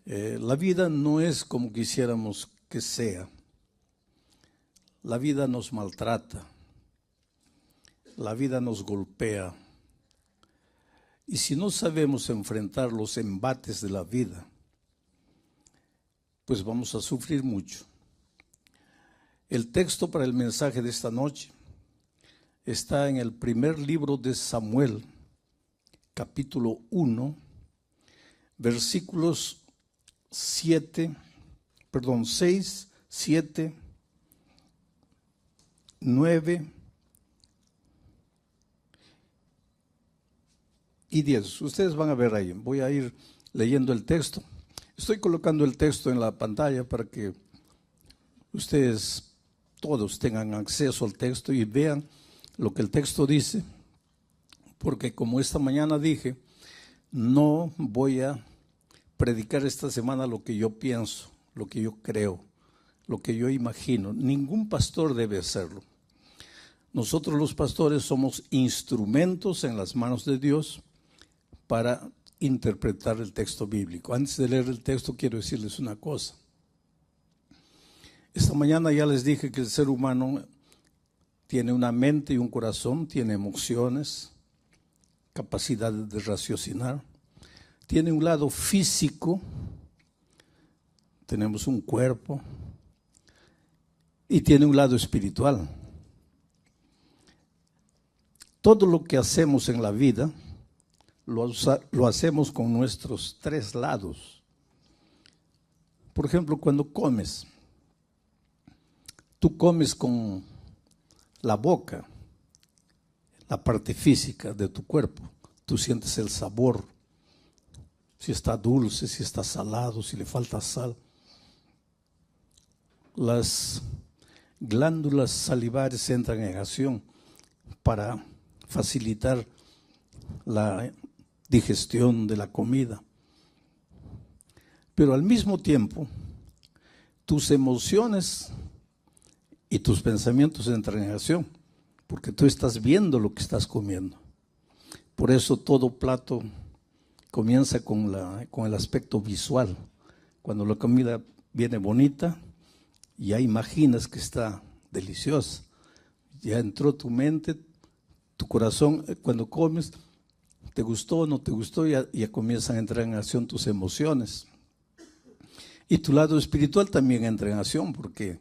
La vida no es como quisiéramos que sea. La vida nos maltrata. La vida nos golpea. Y si no sabemos enfrentar los embates de la vida, pues vamos a sufrir mucho. El texto para el mensaje de esta noche está en el primer libro de Samuel, capítulo 1, versículos 6, 7, 9 y 10. Ustedes van a ver ahí, voy a ir leyendo el texto. Estoy colocando el texto en la pantalla para que ustedes todos tengan acceso al texto y vean lo que el texto dice, porque como esta mañana dije, no voy a predicar esta semana lo que yo pienso, lo que yo creo, lo que yo imagino. Ningún pastor debe hacerlo. Nosotros los pastores somos instrumentos en las manos de Dios para interpretar el texto bíblico. Antes de leer el texto quiero decirles una cosa. Esta mañana ya les dije que el ser humano tiene una mente y un corazón, tiene emociones, capacidad de raciocinar, tiene un lado físico, tenemos un cuerpo y tiene un lado espiritual. Todo lo que hacemos en la vida lo hacemos con nuestros tres lados. Por ejemplo, cuando comes, tú comes con la boca, la parte física de tu cuerpo. Tú sientes el sabor, si está dulce, si está salado, si le falta sal. Las glándulas salivares entran en acción para facilitar la digestión de la comida. Pero al mismo tiempo, tus emociones y tus pensamientos entran en acción, porque tú estás viendo lo que estás comiendo. Por eso todo plato comienza con el aspecto visual. Cuando la comida viene bonita, ya imaginas que está deliciosa. Ya entró tu mente, tu corazón, cuando comes, ¿te gustó o no te gustó? Ya comienzan a entrar en acción tus emociones. Y tu lado espiritual también entra en acción, porque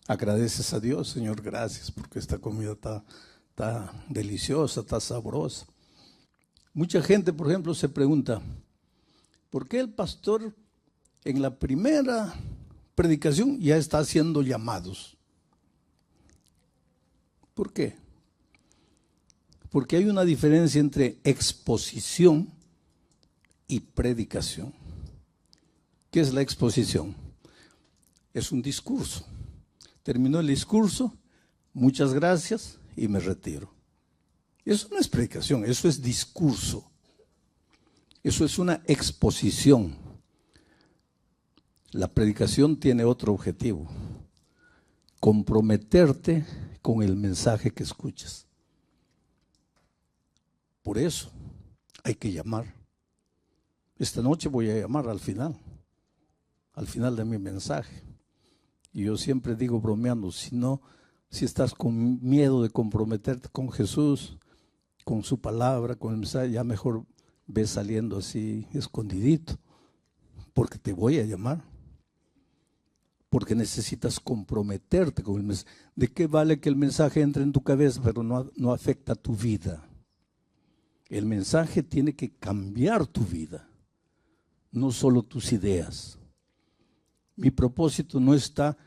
agradeces a Dios, Señor, gracias, porque esta comida está deliciosa, está sabrosa. Mucha gente, por ejemplo, se pregunta, ¿por qué el pastor en la primera predicación ya está haciendo llamados? ¿Por qué? Porque hay una diferencia entre exposición y predicación. ¿Qué es la exposición? Es un discurso. Terminó el discurso, muchas gracias y me retiro. Eso no es predicación, eso es discurso. Eso es una exposición. La predicación tiene otro objetivo: comprometerte con el mensaje que escuchas. Por eso hay que llamar. Esta noche voy a llamar al final de mi mensaje. Y yo siempre digo bromeando, si estás con miedo de comprometerte con Jesús, con su palabra, con el mensaje, ya mejor ves saliendo así escondidito, porque te voy a llamar. Porque necesitas comprometerte con el mensaje. ¿De qué vale que el mensaje entre en tu cabeza, pero no afecta tu vida? El mensaje tiene que cambiar tu vida, no solo tus ideas. Mi propósito no está,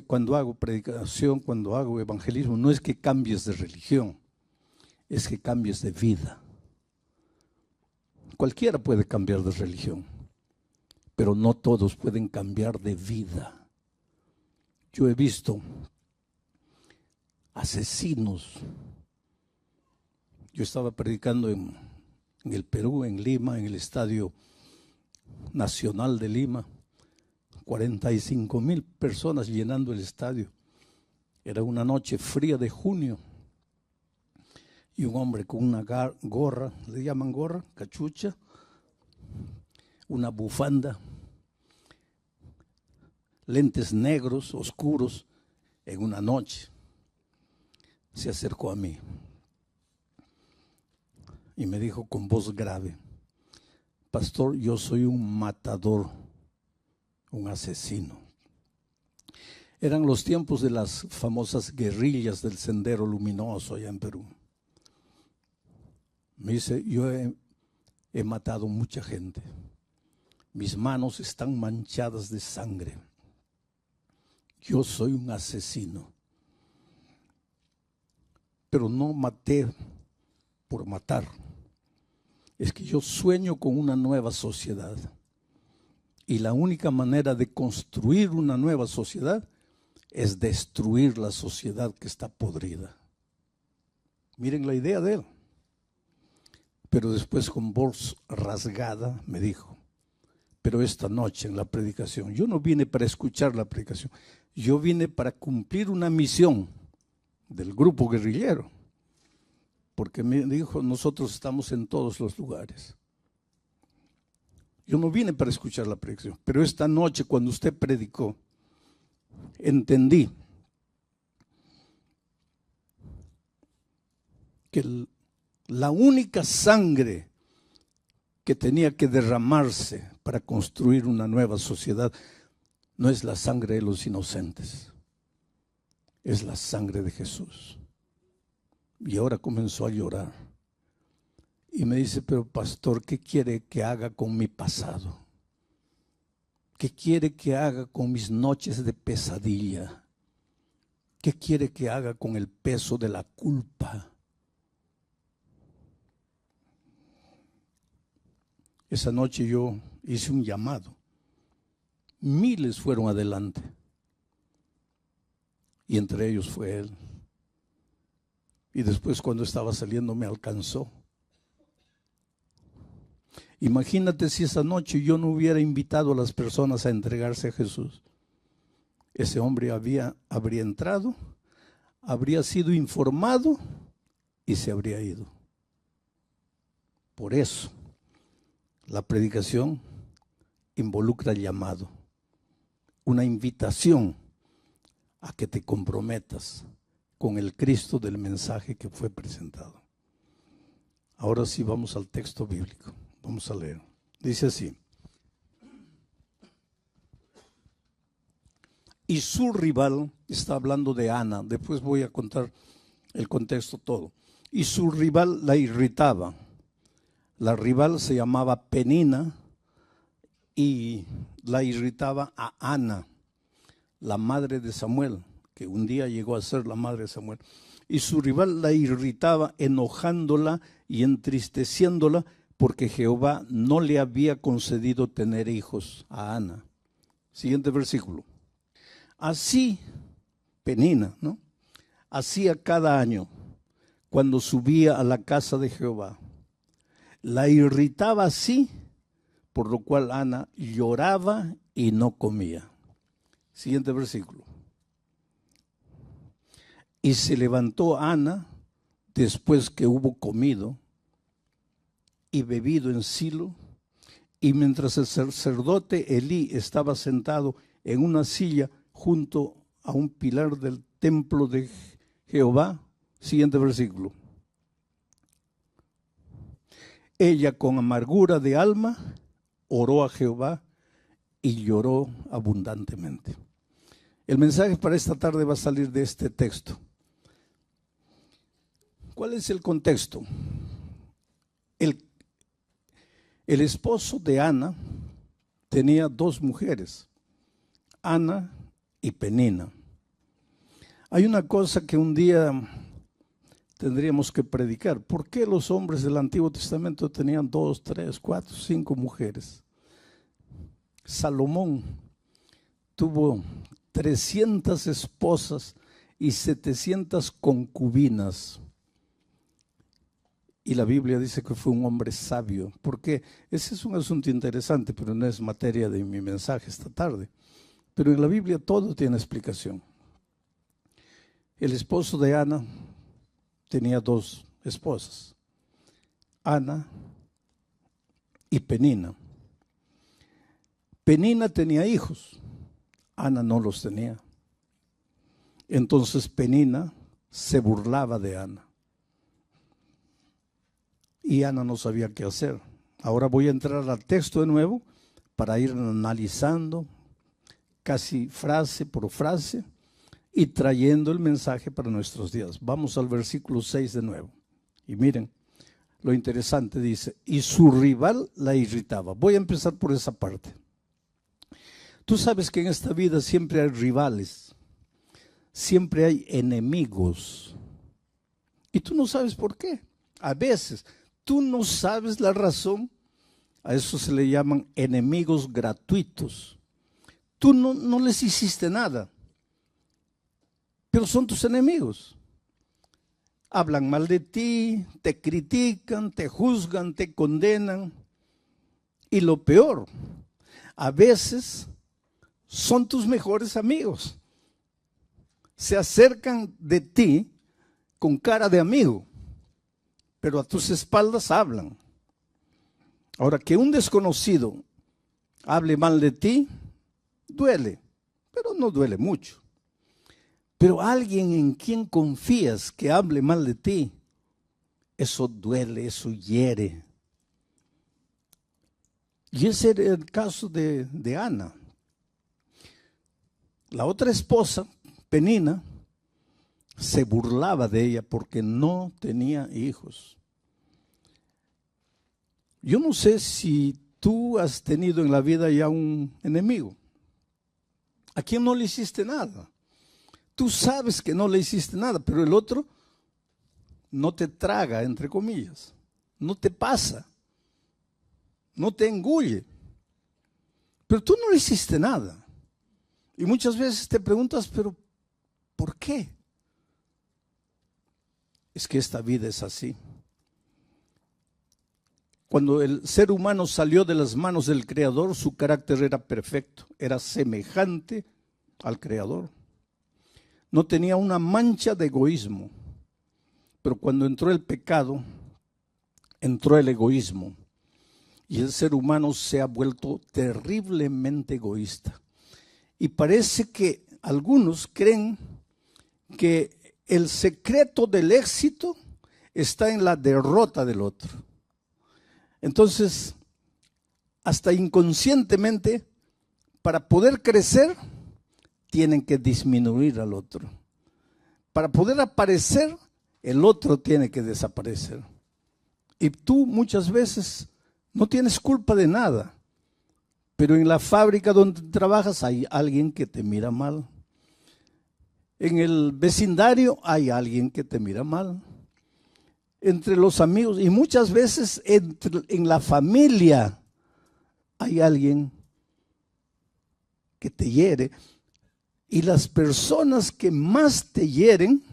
cuando hago predicación, cuando hago evangelismo, no es que cambies de religión, es que cambies de vida. Cualquiera puede cambiar de religión, pero no todos pueden cambiar de vida. Yo he visto asesinos. Yo estaba predicando en el Perú, en Lima, en el Estadio Nacional de Lima. 45,000 personas llenando el estadio. Era una noche fría de junio. Y un hombre con una gorra, le llaman gorra, cachucha, una bufanda, lentes negros, oscuros, en una noche. Se acercó a mí y me dijo con voz grave: pastor, yo soy un matador, un asesino. Eran los tiempos de las famosas guerrillas del Sendero Luminoso allá en Perú. Me dice: yo he matado mucha gente. Mis manos están manchadas de sangre. Yo soy un asesino. Pero no maté por matar. Es que yo sueño con una nueva sociedad. Y la única manera de construir una nueva sociedad es destruir la sociedad que está podrida. Miren la idea de él. Pero después, con voz rasgada, me dijo: pero esta noche en la predicación, yo no vine para escuchar la predicación, yo vine para cumplir una misión del grupo guerrillero. Porque me dijo: nosotros estamos en todos los lugares. Yo no vine para escuchar la predicación, pero esta noche cuando usted predicó, entendí que la única sangre que tenía que derramarse para construir una nueva sociedad no es la sangre de los inocentes, es la sangre de Jesús. Y ahora comenzó a llorar y me dice: pero pastor, ¿qué quiere que haga con mi pasado? ¿Qué quiere que haga con mis noches de pesadilla? ¿Qué quiere que haga con el peso de la culpa? Esa noche yo hice un llamado. Miles fueron adelante. Y entre ellos fue él. Y después, cuando estaba saliendo, me alcanzó. Imagínate si esa noche yo no hubiera invitado a las personas a entregarse a Jesús. Ese hombre habría entrado, habría sido informado y se habría ido. Por eso, la predicación involucra el llamado, una invitación a que te comprometas con el Cristo del mensaje que fue presentado. Ahora sí vamos al texto bíblico. Vamos a leer. Dice así: y su rival, está hablando de Ana, después voy a contar el contexto todo. Y su rival la irritaba. La rival se llamaba Penina y la irritaba a Ana, la madre de Samuel, que un día llegó a ser la madre de Samuel. Y su rival la irritaba, enojándola y entristeciéndola, porque Jehová no le había concedido tener hijos a Ana. Siguiente versículo. Así, Penina, ¿no?, hacía cada año cuando subía a la casa de Jehová. La irritaba así, por lo cual Ana lloraba y no comía. Siguiente versículo. Y se levantó Ana después que hubo comido y bebido en Silo, y mientras el sacerdote Elí estaba sentado en una silla junto a un pilar del templo de Jehová. Siguiente versículo. Ella, con amargura de alma, oró a Jehová y lloró abundantemente. El mensaje para esta tarde va a salir de este texto. ¿Cuál es el contexto? El esposo de Ana tenía dos mujeres, Ana y Penina. Hay una cosa que un día tendríamos que predicar. ¿Por qué los hombres del Antiguo Testamento tenían 2, 3, 4, 5 mujeres? Salomón tuvo 300 esposas y 700 concubinas. Y la Biblia dice que fue un hombre sabio. ¿Por qué? Ese es un asunto interesante, pero no es materia de mi mensaje esta tarde. Pero en la Biblia todo tiene explicación. El esposo de Ana tenía dos esposas, Ana y Penina. Penina tenía hijos, Ana no los tenía. Entonces Penina se burlaba de Ana. Y Ana no sabía qué hacer. Ahora voy a entrar al texto de nuevo para ir analizando casi frase por frase y trayendo el mensaje para nuestros días. Vamos al versículo 6 de nuevo. Y miren, lo interesante dice, y su rival la irritaba. Voy a empezar por esa parte. Tú sabes que en esta vida siempre hay rivales, siempre hay enemigos. Y tú no sabes por qué. A veces tú no sabes la razón. A eso se le llaman enemigos gratuitos. Tú no les hiciste nada, pero son tus enemigos. Hablan mal de ti, te critican, te juzgan, te condenan. Y lo peor, a veces son tus mejores amigos. Se acercan de ti con cara de amigo, pero a tus espaldas hablan. Ahora, que un desconocido hable mal de ti, duele, pero no duele mucho. Pero alguien en quien confías que hable mal de ti, eso duele, eso hiere. Y ese era el caso de Ana. La otra esposa, Penina, se burlaba de ella porque no tenía hijos. Yo no sé si tú has tenido en la vida ya un enemigo. ¿A quién no le hiciste nada? Tú sabes que no le hiciste nada, pero el otro no te traga, entre comillas, no te pasa, no te engulle. Pero tú no le hiciste nada. Y muchas veces te preguntas, pero ¿por qué? Es que esta vida es así. Cuando el ser humano salió de las manos del Creador, su carácter era perfecto, era semejante al Creador. No tenía una mancha de egoísmo, pero cuando entró el pecado, entró el egoísmo. Y el ser humano se ha vuelto terriblemente egoísta. Y parece que algunos creen que el secreto del éxito está en la derrota del otro. Entonces, hasta inconscientemente, para poder crecer, tienen que disminuir al otro. Para poder aparecer, el otro tiene que desaparecer. Y tú muchas veces no tienes culpa de nada, pero en la fábrica donde trabajas hay alguien que te mira mal. En el vecindario hay alguien que te mira mal. Entre los amigos y muchas veces en la familia hay alguien que te hiere. Y las personas que más te hieren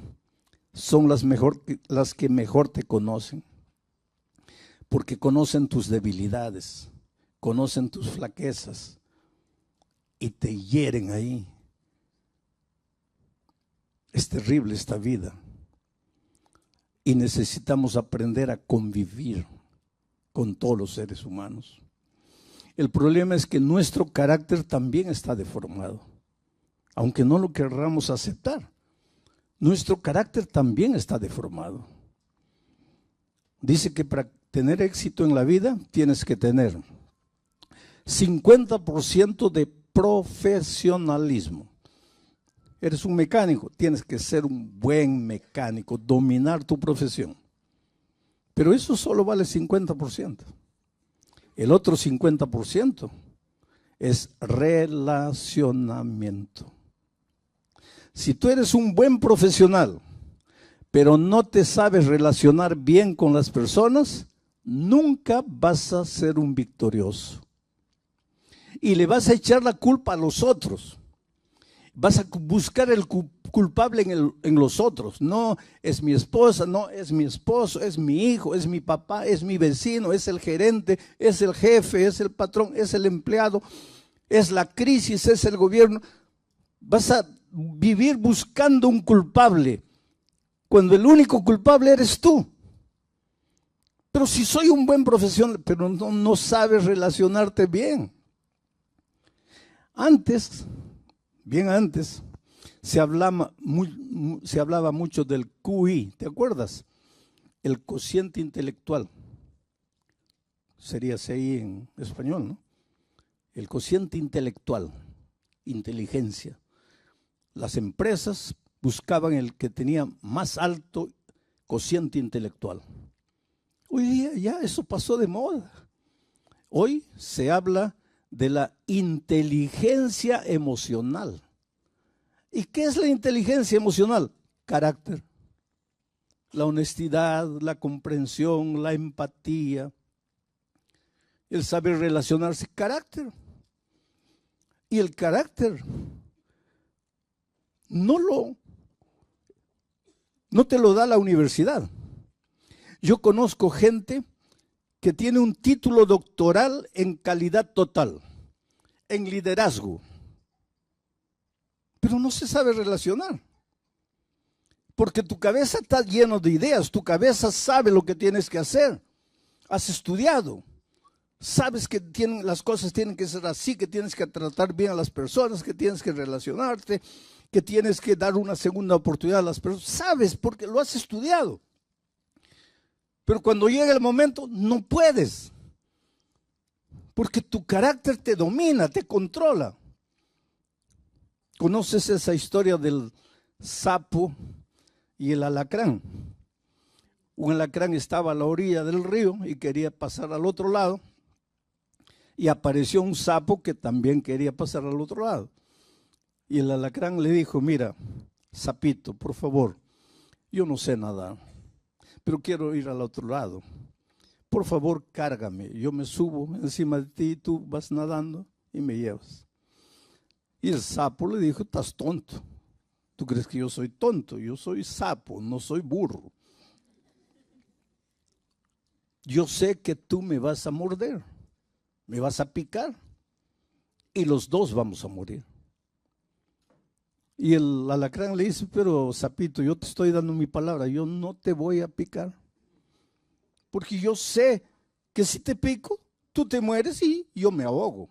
son las que mejor te conocen. Porque conocen tus debilidades, conocen tus flaquezas y te hieren ahí. Es terrible esta vida. Y necesitamos aprender a convivir con todos los seres humanos. El problema es que nuestro carácter también está deformado. Aunque no lo querramos aceptar, nuestro carácter también está deformado. Dice que para tener éxito en la vida tienes que tener 50% de profesionalismo. Eres un mecánico, tienes que ser un buen mecánico, dominar tu profesión. Pero eso solo vale 50%. El otro 50% es relacionamiento. Si tú eres un buen profesional, pero no te sabes relacionar bien con las personas, nunca vas a ser un victorioso. Y le vas a echar la culpa a los otros. Vas a buscar el culpable en los otros. No, es mi esposa, no, es mi esposo, es mi hijo, es mi papá, es mi vecino, es el gerente, es el jefe, es el patrón, es el empleado, es la crisis, es el gobierno. Vas a vivir buscando un culpable, cuando el único culpable eres tú. Pero si soy un buen profesional, pero no sabes relacionarte bien. Antes, bien antes, se hablaba mucho del QI, ¿te acuerdas? El cociente intelectual. Sería CI en español, ¿no? El cociente intelectual, inteligencia. Las empresas buscaban el que tenía más alto cociente intelectual. Hoy día ya eso pasó de moda. Hoy se habla de la inteligencia emocional. ¿Y qué es la inteligencia emocional? Carácter, la honestidad, la comprensión, la empatía, el saber relacionarse, carácter. Y el carácter no te lo da la universidad. Yo conozco gente que tiene un título doctoral en calidad total, en liderazgo, pero no se sabe relacionar. Porque tu cabeza está llena de ideas, tu cabeza sabe lo que tienes que hacer. Has estudiado, sabes que las cosas tienen que ser así, que tienes que tratar bien a las personas, que tienes que relacionarte, que tienes que dar una segunda oportunidad a las personas. Sabes porque lo has estudiado. Pero cuando llega el momento, no puedes. Porque tu carácter te domina, te controla. ¿Conoces esa historia del sapo y el alacrán? Un alacrán estaba a la orilla del río y quería pasar al otro lado. Y apareció un sapo que también quería pasar al otro lado. Y el alacrán le dijo, mira, sapito, por favor, yo no sé nadar, pero quiero ir al otro lado. Por favor, cárgame. Yo me subo encima de ti y tú vas nadando y me llevas. Y el sapo le dijo, estás tonto. ¿Tú crees que yo soy tonto? Yo soy sapo, no soy burro. Yo sé que tú me vas a morder, me vas a picar y los dos vamos a morir. Y el alacrán le dice, pero sapito, yo te estoy dando mi palabra, yo no te voy a picar. Porque yo sé que si te pico, tú te mueres y yo me ahogo.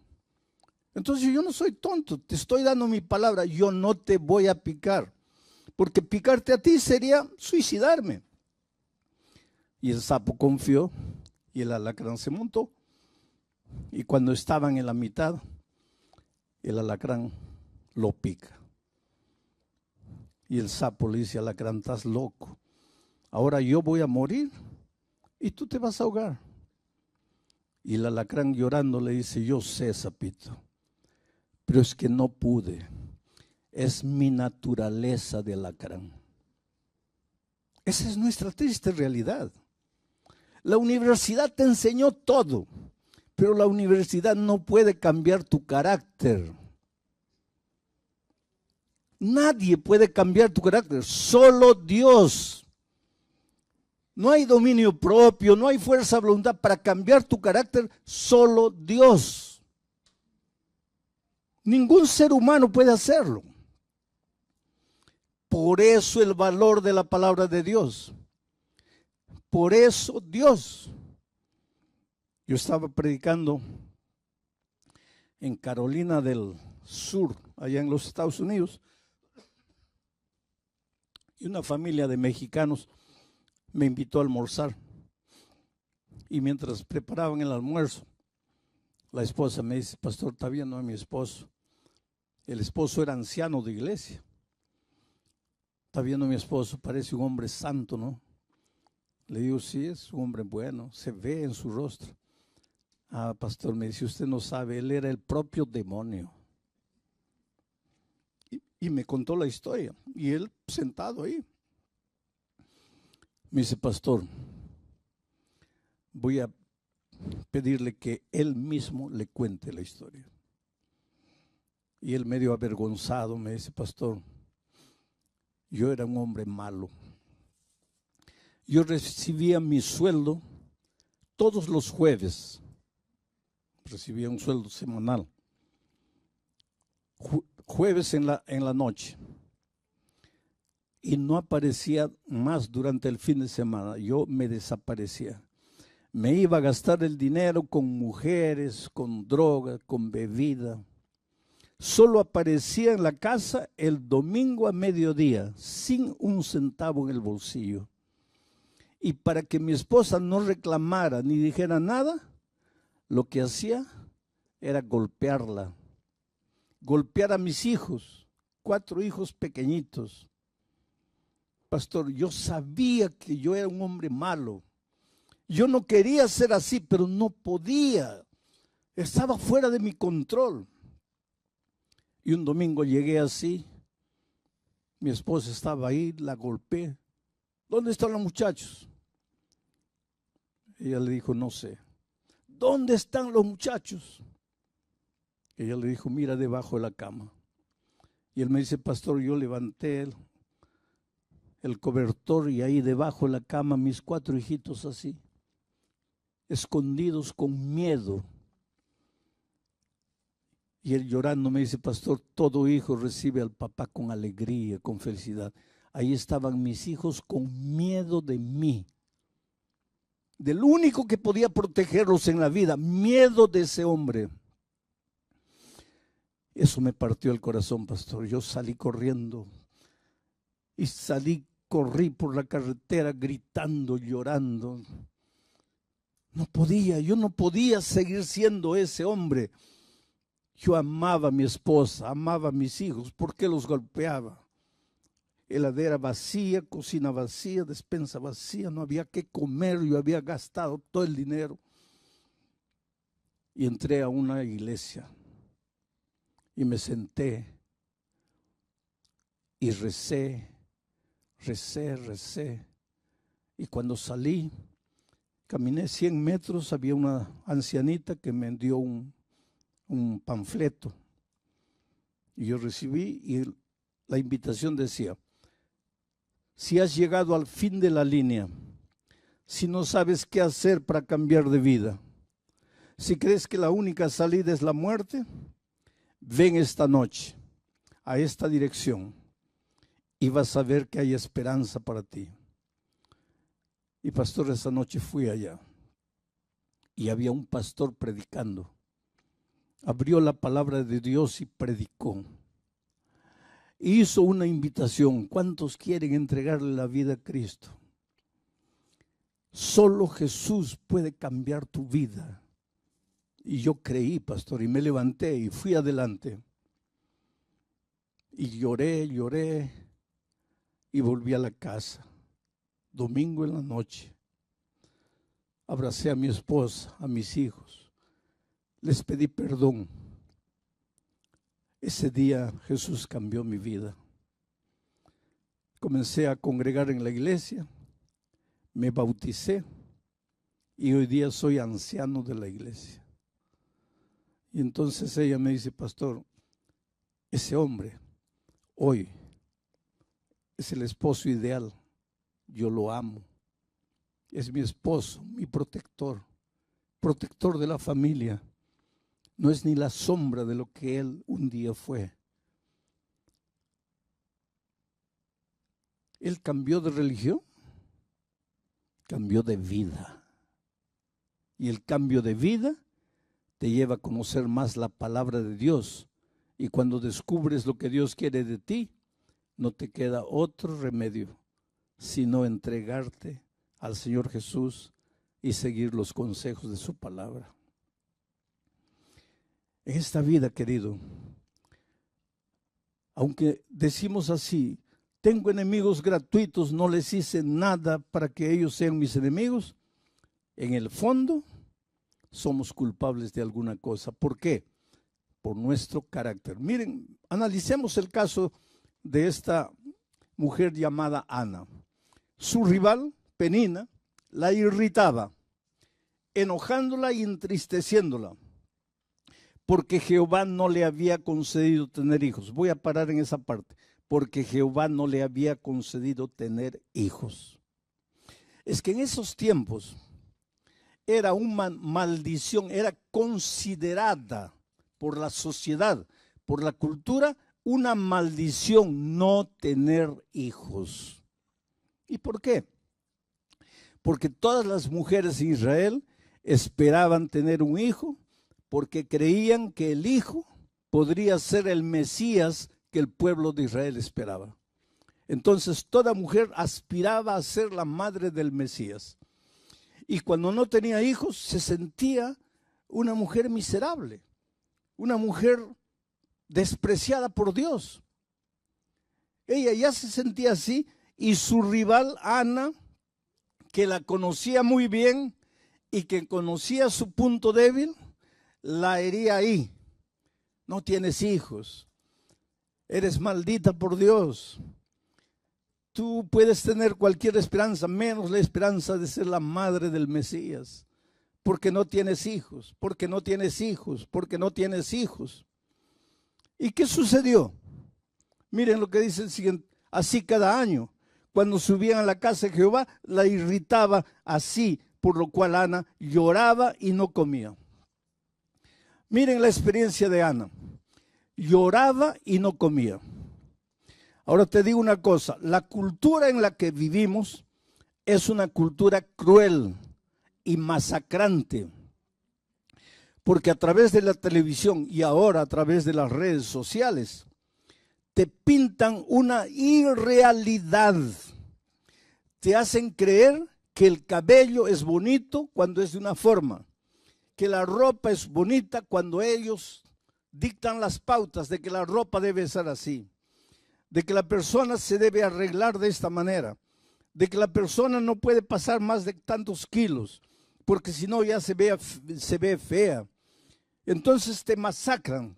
Entonces yo no soy tonto, te estoy dando mi palabra, yo no te voy a picar. Porque picarte a ti sería suicidarme. Y el sapo confió y el alacrán se montó. Y cuando estaban en la mitad, el alacrán lo pica. Y el sapo le dice al alacrán, estás loco. Ahora yo voy a morir y tú te vas a ahogar. Y el alacrán llorando le dice, yo sé, sapito, pero es que no pude. Es mi naturaleza de alacrán. Esa es nuestra triste realidad. La universidad te enseñó todo, pero la universidad no puede cambiar tu carácter. Nadie puede cambiar tu carácter, solo Dios. No hay dominio propio, no hay fuerza de voluntad para cambiar tu carácter, solo Dios. Ningún ser humano puede hacerlo. Por eso el valor de la palabra de Dios. Por eso Dios. Yo estaba predicando en Carolina del Sur, allá en los Estados Unidos, y una familia de mexicanos me invitó a almorzar. Y mientras preparaban el almuerzo, la esposa me dice, pastor, está viendo a mi esposo. El esposo era anciano de iglesia. Está viendo a mi esposo, parece un hombre santo, ¿no? Le digo, sí, es un hombre bueno, se ve en su rostro. Ah, pastor, me dice, usted no sabe, él era el propio demonio. Y me contó la historia, y él sentado ahí. Me dice, pastor, voy a pedirle que él mismo le cuente la historia. Y él medio avergonzado me dice, pastor, yo era un hombre malo. Yo recibía mi sueldo todos los jueves. Recibía un sueldo semanal. Jueves en la noche. Y no aparecía más durante el fin de semana. Yo me desaparecía. Me iba a gastar el dinero con mujeres, con droga, con bebida. Solo aparecía en la casa el domingo a mediodía, sin un centavo en el bolsillo. Y para que mi esposa no reclamara ni dijera nada, lo que hacía era golpearla. Golpear a mis hijos, 4 hijos pequeñitos. Pastor, yo sabía que yo era un hombre malo. Yo no quería ser así, pero no podía. Estaba fuera de mi control. Y un domingo llegué así. Mi esposa estaba ahí, la golpeé. ¿Dónde están los muchachos? Ella le dijo, no sé. ¿Dónde están los muchachos? Ella le dijo, mira debajo de la cama. Y él me dice, pastor, yo levanté el cobertor y ahí debajo de la cama mis 4 hijitos así, escondidos con miedo. Y él llorando me dice, pastor, todo hijo recibe al papá con alegría, con felicidad. Ahí estaban mis hijos con miedo de mí, del único que podía protegerlos en la vida, miedo de ese hombre. Eso me partió el corazón, pastor. Yo salí corriendo y corrí por la carretera gritando, llorando. Yo no podía seguir siendo ese hombre. Yo amaba a mi esposa, amaba a mis hijos. ¿Por qué los golpeaba? Heladera vacía, cocina vacía, despensa vacía, no había qué comer, yo había gastado todo el dinero. Y entré a una iglesia y me senté y recé. Y cuando salí, caminé 100 metros, había una ancianita que me dio un panfleto. Y yo recibí y la invitación decía, si has llegado al fin de la línea, si no sabes qué hacer para cambiar de vida, si crees que la única salida es la muerte, ven esta noche a esta dirección y vas a ver que hay esperanza para ti. Y pastor, esa noche fui allá y había un pastor predicando. Abrió la palabra de Dios y predicó. Hizo una invitación. ¿Cuántos quieren entregarle la vida a Cristo? Solo Jesús puede cambiar tu vida. Y yo creí, pastor, y me levanté y fui adelante. Y lloré y volví a la casa. Domingo en la noche. Abracé a mi esposa, a mis hijos. Les pedí perdón. Ese día Jesús cambió mi vida. Comencé a congregar en la iglesia, me bauticé y hoy día soy anciano de la iglesia. Y entonces ella me dice, pastor, ese hombre hoy es el esposo ideal. Yo lo amo. Es mi esposo, mi protector de la familia. No es ni la sombra de lo que él un día fue. Él cambió de religión, cambió de vida. Y el cambio de vida te lleva a conocer más la palabra de Dios. Y cuando descubres lo que Dios quiere de ti, no te queda otro remedio sino entregarte al Señor Jesús y seguir los consejos de su palabra. En esta vida, querido, aunque decimos así, tengo enemigos gratuitos, no les hice nada para que ellos sean mis enemigos, en el fondo somos culpables de alguna cosa. ¿Por qué? Por nuestro carácter. Miren, analicemos el caso de esta mujer llamada Ana. Su rival, Penina, la irritaba, enojándola y entristeciéndola, porque Jehová no le había concedido tener hijos. Voy a parar en esa parte. Porque Jehová no le había concedido tener hijos. Es que en esos tiempos era una maldición, era considerada por la sociedad, por la cultura, una maldición no tener hijos. ¿Y por qué? Porque todas las mujeres en Israel esperaban tener un hijo porque creían que el hijo podría ser el Mesías que el pueblo de Israel esperaba. Entonces toda mujer aspiraba a ser la madre del Mesías. Y cuando no tenía hijos, se sentía una mujer miserable, una mujer despreciada por Dios. Ella ya se sentía así, y su rival Ana, que la conocía muy bien y que conocía su punto débil, la hería ahí. No tienes hijos, eres maldita por Dios. Tú puedes tener cualquier esperanza, menos la esperanza de ser la madre del Mesías, porque no tienes hijos, porque no tienes hijos, porque no tienes hijos. ¿Y qué sucedió? Miren lo que dice el siguiente: así cada año, cuando subían a la casa de Jehová, la irritaba así, por lo cual Ana lloraba y no comía. Miren la experiencia de Ana: lloraba y no comía. Ahora te digo una cosa, la cultura en la que vivimos es una cultura cruel y masacrante, porque a través de la televisión y ahora a través de las redes sociales te pintan una irrealidad, te hacen creer que el cabello es bonito cuando es de una forma, que la ropa es bonita cuando ellos dictan las pautas de que la ropa debe ser así, de que la persona se debe arreglar de esta manera, de que la persona no puede pasar más de tantos kilos, porque si no ya se ve fea. Entonces te masacran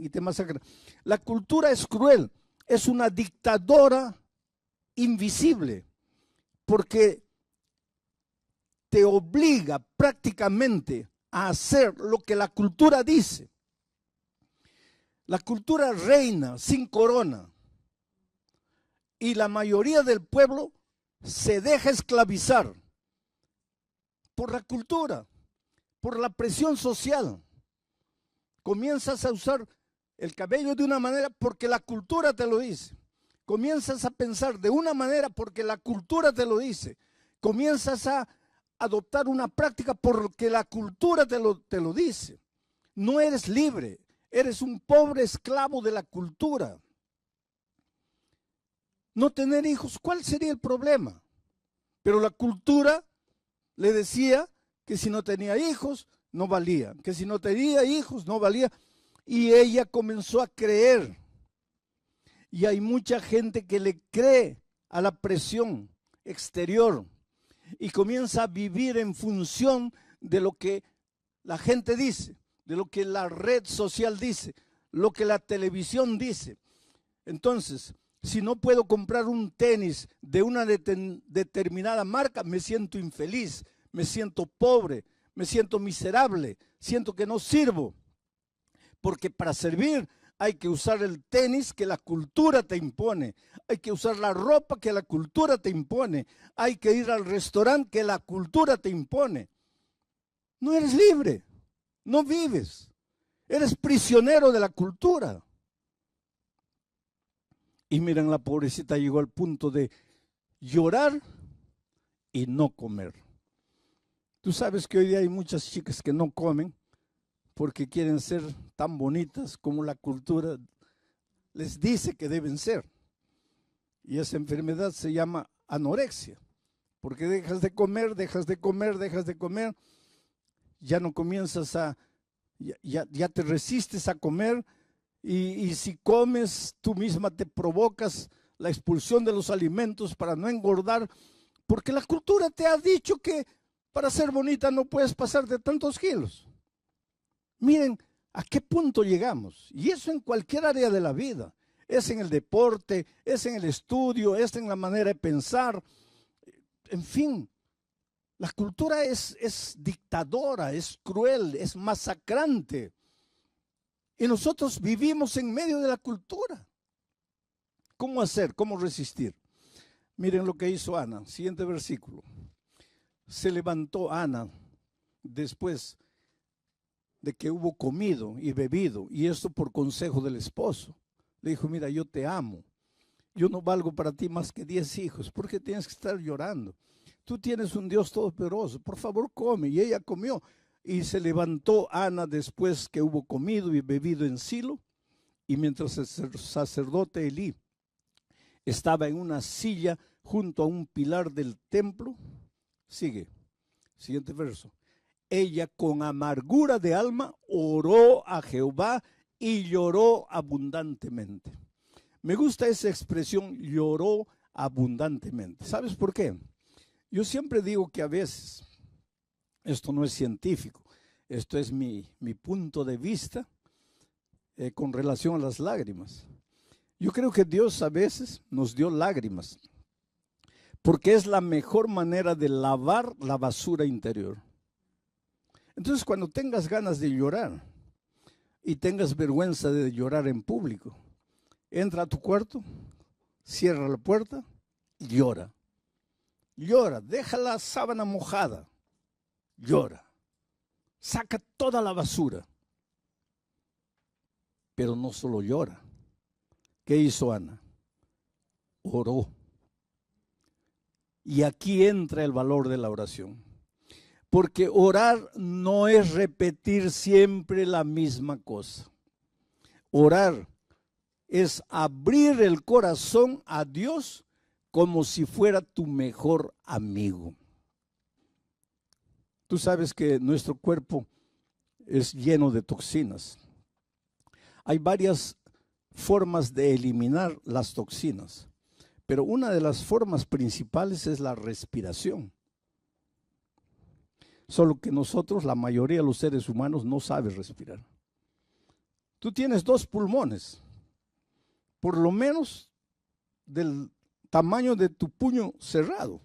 y te masacran. La cultura es cruel, es una dictadora invisible, porque te obliga prácticamente a hacer lo que la cultura dice. La cultura reina sin corona y la mayoría del pueblo se deja esclavizar por la cultura, por la presión social. Comienzas a usar el cabello de una manera porque la cultura te lo dice. Comienzas a pensar de una manera porque la cultura te lo dice. Comienzas a adoptar una práctica porque la cultura te lo dice. No eres libre. Eres un pobre esclavo de la cultura. No tener hijos, ¿cuál sería el problema? Pero la cultura le decía que si no tenía hijos, no valía. Que si no tenía hijos, no valía. Y ella comenzó a creer. Y hay mucha gente que le cree a la presión exterior y comienza a vivir en función de lo que la gente dice, de lo que la red social dice, lo que la televisión dice. Entonces, si no puedo comprar un tenis de una determinada marca, me siento infeliz, me siento pobre, me siento miserable, siento que no sirvo. Porque para servir hay que usar el tenis que la cultura te impone, hay que usar la ropa que la cultura te impone, hay que ir al restaurante que la cultura te impone. No eres libre. No vives, eres prisionero de la cultura. Y miren, la pobrecita llegó al punto de llorar y no comer. Tú sabes que hoy día hay muchas chicas que no comen porque quieren ser tan bonitas como la cultura les dice que deben ser. Y esa enfermedad se llama anorexia, porque dejas de comer, ya no comienzas ya te resistes a comer y si comes tú misma te provocas la expulsión de los alimentos para no engordar, porque la cultura te ha dicho que para ser bonita no puedes pasar de tantos kilos. Miren a qué punto llegamos, y eso en cualquier área de la vida, es en el deporte, es en el estudio, es en la manera de pensar, en fin. La cultura es dictadora, es cruel, es masacrante. Y nosotros vivimos en medio de la cultura. ¿Cómo hacer? ¿Cómo resistir? Miren lo que hizo Ana. Siguiente versículo. Se levantó Ana después de que hubo comido y bebido, y esto por consejo del esposo. Le dijo: mira, yo te amo. Yo no valgo para ti más que 10 hijos. ¿Por qué tienes que estar llorando? Tú tienes un Dios todopoderoso, por favor come. Y ella comió. Y se levantó Ana después que hubo comido y bebido en Silo, y mientras el sacerdote Elí estaba en una silla junto a un pilar del templo, siguiente verso, ella con amargura de alma oró a Jehová y lloró abundantemente. Me gusta esa expresión, lloró abundantemente. ¿Sabes por qué? Yo siempre digo que a veces, esto no es científico, esto es mi punto de vista con relación a las lágrimas. Yo creo que Dios a veces nos dio lágrimas, porque es la mejor manera de lavar la basura interior. Entonces, cuando tengas ganas de llorar y tengas vergüenza de llorar en público, entra a tu cuarto, cierra la puerta y llora. Llora, deja la sábana mojada, llora. Saca toda la basura. Pero no solo llora. ¿Qué hizo Ana? Oró. Y aquí entra el valor de la oración. Porque orar no es repetir siempre la misma cosa. Orar es abrir el corazón a Dios como si fuera tu mejor amigo. Tú sabes que nuestro cuerpo es lleno de toxinas. Hay varias formas de eliminar las toxinas, pero una de las formas principales es la respiración. Solo que nosotros, la mayoría de los seres humanos, no sabe respirar. Tú tienes 2 pulmones, por lo menos del tamaño de tu puño cerrado.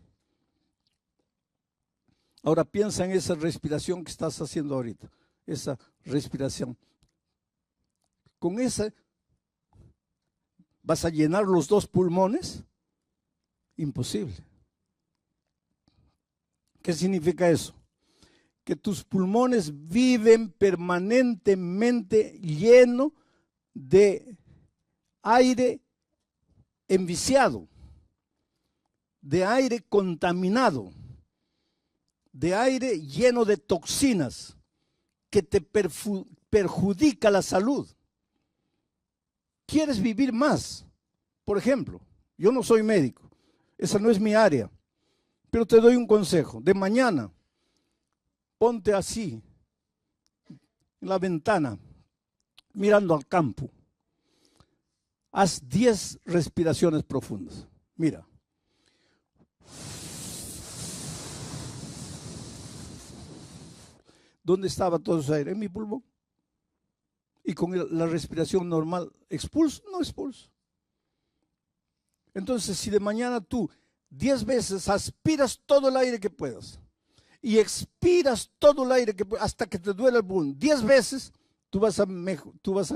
Ahora piensa en esa respiración que estás haciendo ahorita, esa respiración. Con esa, ¿vas a llenar los 2 pulmones? Imposible. ¿Qué significa eso? Que tus pulmones viven permanentemente lleno de aire enviciado, de aire contaminado, de aire lleno de toxinas que te perjudica la salud. ¿Quieres vivir más? Por ejemplo, yo no soy médico, esa no es mi área, pero te doy un consejo. De mañana, ponte así, en la ventana, mirando al campo. Haz 10 respiraciones profundas. Mira. ¿Dónde estaba todo ese aire? En mi pulmón. Y con la respiración normal, ¿expulso? No expulso. Entonces, si de mañana tú 10 veces aspiras todo el aire que puedas y expiras todo el aire que puedas hasta que te duele el pulmón, 10 veces, tú vas a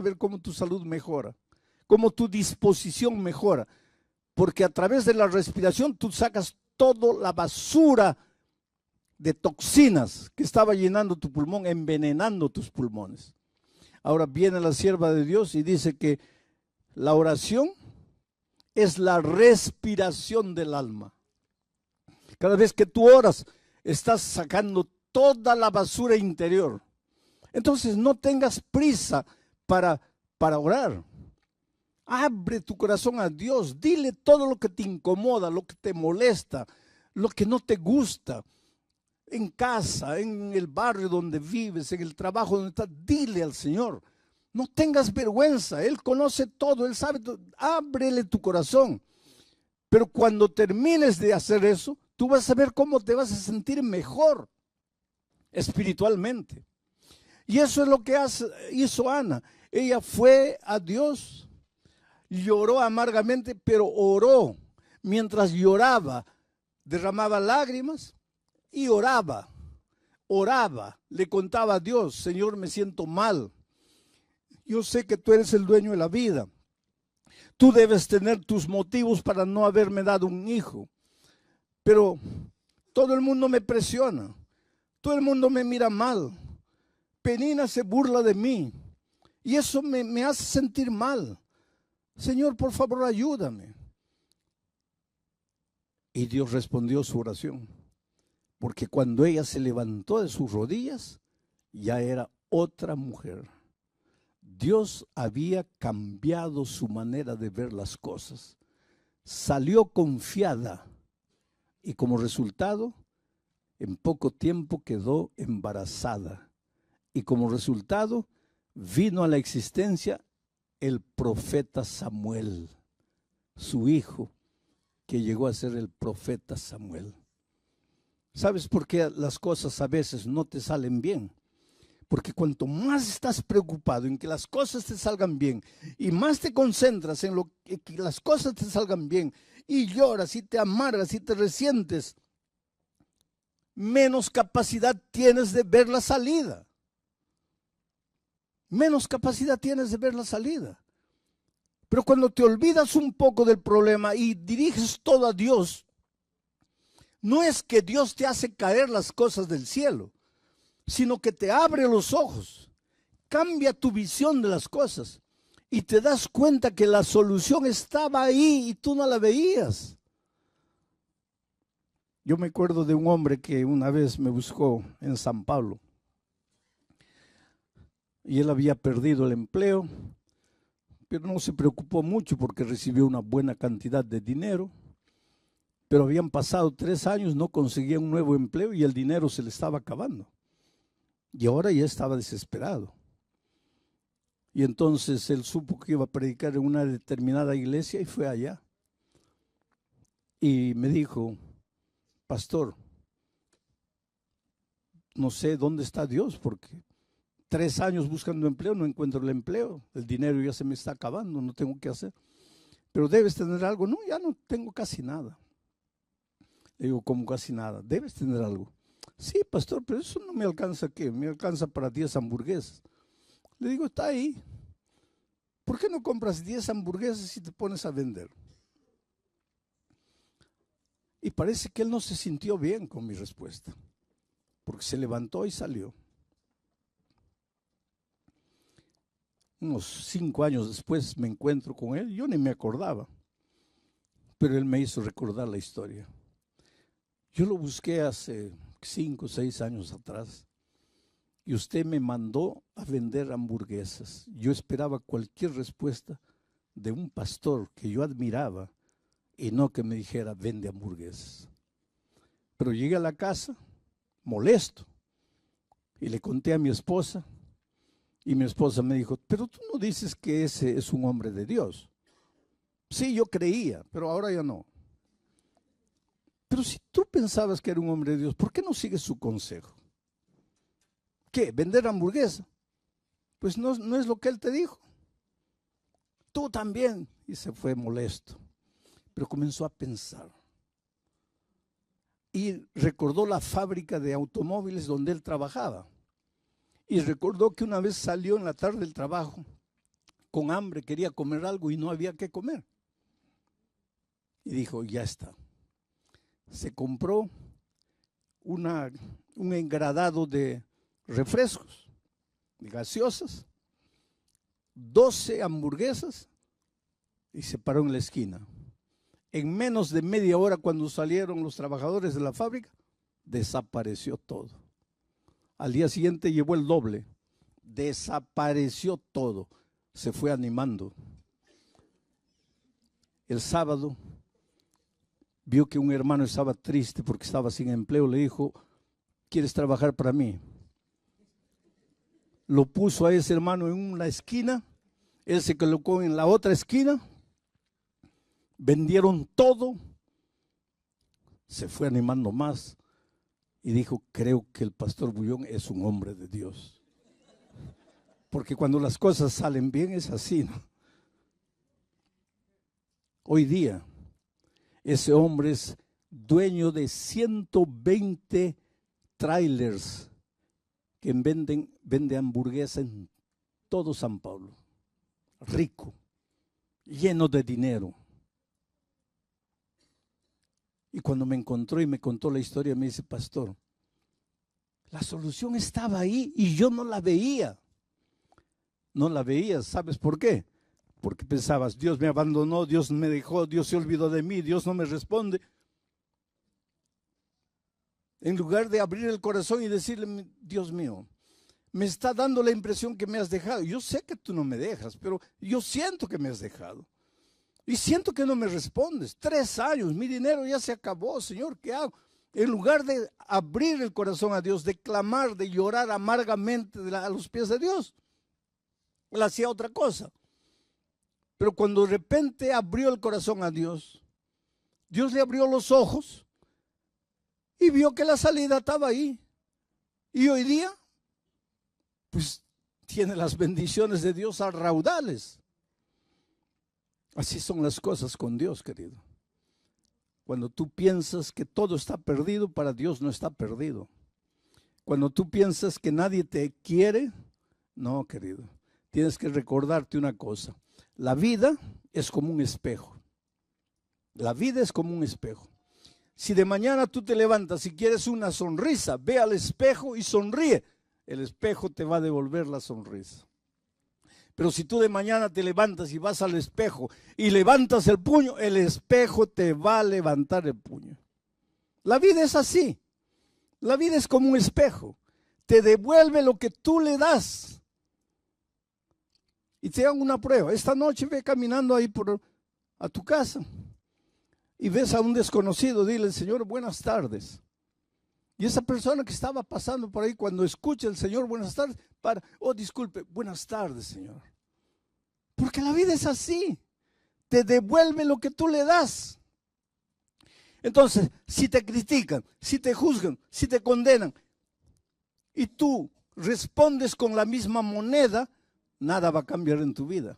ver cómo tu salud mejora, cómo tu disposición mejora, porque a través de la respiración tú sacas toda la basura de toxinas que estaba llenando tu pulmón, envenenando tus pulmones. Ahora viene la sierva de Dios y dice que la oración es la respiración del alma. Cada vez que tú oras, estás sacando toda la basura interior. Entonces no tengas prisa para orar. Abre tu corazón a Dios, dile todo lo que te incomoda, lo que te molesta, lo que no te gusta. En casa, en el barrio donde vives, en el trabajo donde estás, dile al Señor. No tengas vergüenza, Él conoce todo, Él sabe todo. Ábrele tu corazón. Pero cuando termines de hacer eso, tú vas a ver cómo te vas a sentir mejor espiritualmente. Y eso es lo que hizo Ana. Ella fue a Dios, lloró amargamente, pero oró. Mientras lloraba, derramaba lágrimas y oraba, le contaba a Dios: Señor, me siento mal. Yo sé que tú eres el dueño de la vida. Tú debes tener tus motivos para no haberme dado un hijo. Pero todo el mundo me presiona. Todo el mundo me mira mal. Penina se burla de mí. Y eso me hace sentir mal. Señor, por favor, ayúdame. Y Dios respondió su oración. Porque cuando ella se levantó de sus rodillas, ya era otra mujer. Dios había cambiado su manera de ver las cosas. Salió confiada y como resultado, en poco tiempo quedó embarazada. Y como resultado, vino a la existencia el profeta Samuel, su hijo, que llegó a ser el profeta Samuel. ¿Sabes por qué las cosas a veces no te salen bien? Porque cuanto más estás preocupado en que las cosas te salgan bien y más te concentras en que las cosas te salgan bien y lloras y te amargas y te resientes, menos capacidad tienes de ver la salida. Menos capacidad tienes de ver la salida. Pero cuando te olvidas un poco del problema y diriges todo a Dios, no es que Dios te hace caer las cosas del cielo, sino que te abre los ojos, cambia tu visión de las cosas y te das cuenta que la solución estaba ahí y tú no la veías. Yo me acuerdo de un hombre que una vez me buscó en San Pablo y él había perdido el empleo, pero no se preocupó mucho porque recibió una buena cantidad de dinero, pero habían pasado 3 años, no conseguía un nuevo empleo y el dinero se le estaba acabando. Y ahora ya estaba desesperado. Y entonces él supo que iba a predicar en una determinada iglesia y fue allá. Y me dijo, pastor, no sé dónde está Dios porque 3 años buscando empleo, no encuentro el empleo, el dinero ya se me está acabando, no tengo qué hacer. Pero debes tener algo. No, ya no tengo casi nada. Le digo, ¿cómo casi nada? Debes tener algo. Sí, pastor, pero eso no me alcanza, ¿qué? Me alcanza para 10 hamburguesas. Le digo, está ahí. ¿Por qué no compras 10 hamburguesas y te pones a vender? Y parece que él no se sintió bien con mi respuesta, porque se levantó y salió. Unos 5 años después me encuentro con él, yo ni me acordaba, pero él me hizo recordar la historia. Yo lo busqué hace 5 o 6 años atrás y usted me mandó a vender hamburguesas. Yo esperaba cualquier respuesta de un pastor que yo admiraba y no que me dijera vende hamburguesas. Pero llegué a la casa molesto y le conté a mi esposa y mi esposa me dijo, pero tú no dices que ese es un hombre de Dios. Sí, yo creía, pero ahora ya no. Pero si tú pensabas que era un hombre de Dios, ¿por qué no sigues su consejo? ¿Qué? ¿Vender hamburguesa? Pues no es lo que él te dijo. Tú también. Y se fue molesto. Pero comenzó a pensar. Y recordó la fábrica de automóviles donde él trabajaba. Y recordó que una vez salió en la tarde del trabajo con hambre, quería comer algo y no había qué comer. Y dijo, ya está. Se compró un engradado de refrescos, de gaseosas, 12 hamburguesas y se paró en la esquina. En menos de media hora, cuando salieron los trabajadores de la fábrica, desapareció todo. Al día siguiente llevó el doble, desapareció todo, se fue animando. El sábado vio que un hermano estaba triste porque estaba sin empleo, le dijo, ¿quieres trabajar para mí? Lo puso a ese hermano en una esquina, él se colocó en la otra esquina, vendieron todo, se fue animando más y dijo, creo que el pastor Bullón es un hombre de Dios. Porque cuando las cosas salen bien es así, ¿no? Hoy día, ese hombre es dueño de 120 trailers que vende hamburguesas en todo San Pablo. Rico, lleno de dinero. Y cuando me encontró y me contó la historia, me dice, pastor, la solución estaba ahí y yo no la veía. No la veía, ¿sabes por qué? Porque pensabas, Dios me abandonó, Dios me dejó, Dios se olvidó de mí, Dios no me responde. En lugar de abrir el corazón y decirle, Dios mío, me está dando la impresión que me has dejado. Yo sé que tú no me dejas, pero yo siento que me has dejado. Y siento que no me respondes. 3 años, mi dinero ya se acabó, Señor, ¿qué hago? En lugar de abrir el corazón a Dios, de clamar, de llorar amargamente a los pies de Dios, él hacía otra cosa. Pero cuando de repente abrió el corazón a Dios, Dios le abrió los ojos y vio que la salida estaba ahí. Y hoy día, pues, tiene las bendiciones de Dios a raudales. Así son las cosas con Dios, querido. Cuando tú piensas que todo está perdido, para Dios no está perdido. Cuando tú piensas que nadie te quiere, no, querido. Tienes que recordarte una cosa. La vida es como un espejo. La vida es como un espejo. Si de mañana tú te levantas y quieres una sonrisa, ve al espejo y sonríe. El espejo te va a devolver la sonrisa. Pero si tú de mañana te levantas y vas al espejo y levantas el puño, el espejo te va a levantar el puño. La vida es así. La vida es como un espejo. Te devuelve lo que tú le das. Y te hago una prueba. Esta noche ve caminando ahí a tu casa y ves a un desconocido. Dile, Señor, buenas tardes. Y esa persona que estaba pasando por ahí, cuando escucha el Señor, buenas tardes, disculpe, buenas tardes, Señor. Porque la vida es así. Te devuelve lo que tú le das. Entonces, si te critican, si te juzgan, si te condenan, y tú respondes con la misma moneda, nada va a cambiar en tu vida.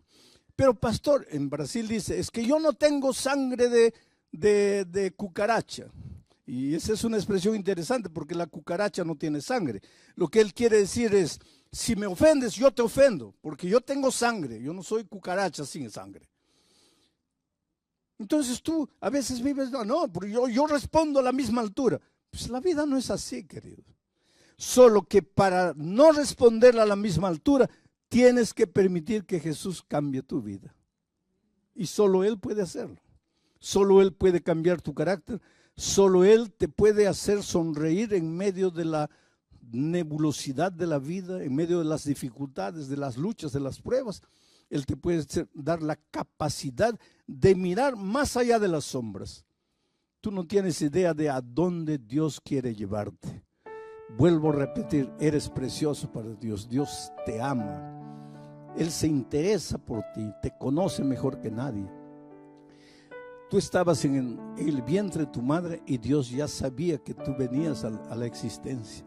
Pero pastor, en Brasil dice, es que yo no tengo sangre de cucaracha. Y esa es una expresión interesante porque la cucaracha no tiene sangre. Lo que él quiere decir es, si me ofendes, yo te ofendo, porque yo tengo sangre, yo no soy cucaracha sin sangre. Entonces tú a veces vives, no, porque yo respondo a la misma altura. Pues la vida no es así, querido. Solo que para no responder a la misma altura, tienes que permitir que Jesús cambie tu vida. Y solo Él puede hacerlo. Solo Él puede cambiar tu carácter. Solo Él te puede hacer sonreír en medio de la nebulosidad de la vida, en medio de las dificultades, de las luchas, de las pruebas. Él te puede dar la capacidad de mirar más allá de las sombras. Tú no tienes idea de a dónde Dios quiere llevarte. Vuelvo a repetir, eres precioso para Dios. Dios te ama. Él se interesa por ti, te conoce mejor que nadie. Tú estabas en el vientre de tu madre y Dios ya sabía que tú venías a la existencia.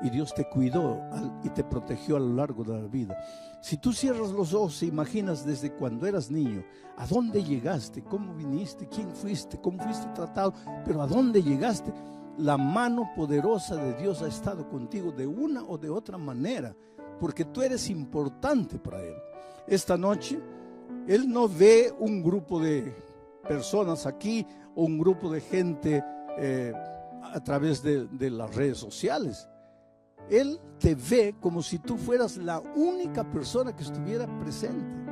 Y Dios te cuidó y te protegió a lo largo de la vida. Si tú cierras los ojos e imaginas desde cuando eras niño, a dónde llegaste, cómo viniste, quién fuiste, cómo fuiste tratado, pero a dónde llegaste, la mano poderosa de Dios ha estado contigo de una o de otra manera, porque tú eres importante para Él. Esta noche, Él no ve un grupo de personas aquí o un grupo de gente a través de las redes sociales. Él te ve como si tú fueras la única persona que estuviera presente.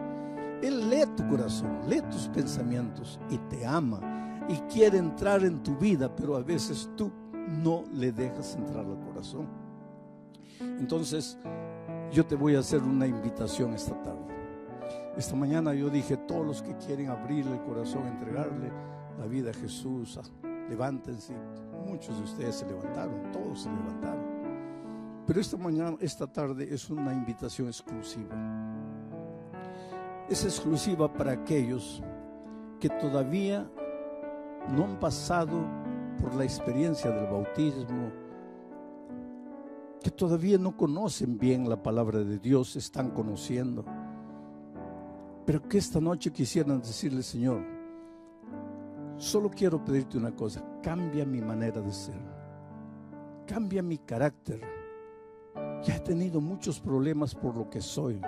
Él lee tu corazón, lee tus pensamientos y te ama y quiere entrar en tu vida, pero a veces tú no le dejas entrar al corazón. Entonces, yo te voy a hacer una invitación esta tarde. Esta mañana yo dije, todos los que quieren abrirle el corazón, entregarle la vida a Jesús, levántense. Muchos de ustedes se levantaron, todos se levantaron. Pero esta mañana, esta tarde es una invitación exclusiva. Es exclusiva para aquellos que todavía no han pasado por la experiencia del bautismo, que todavía no conocen bien la palabra de Dios, están conociendo, pero que esta noche quisieran decirle, Señor, solo quiero pedirte una cosa, cambia mi manera de ser, cambia mi carácter. Ya he tenido muchos problemas por lo que soy.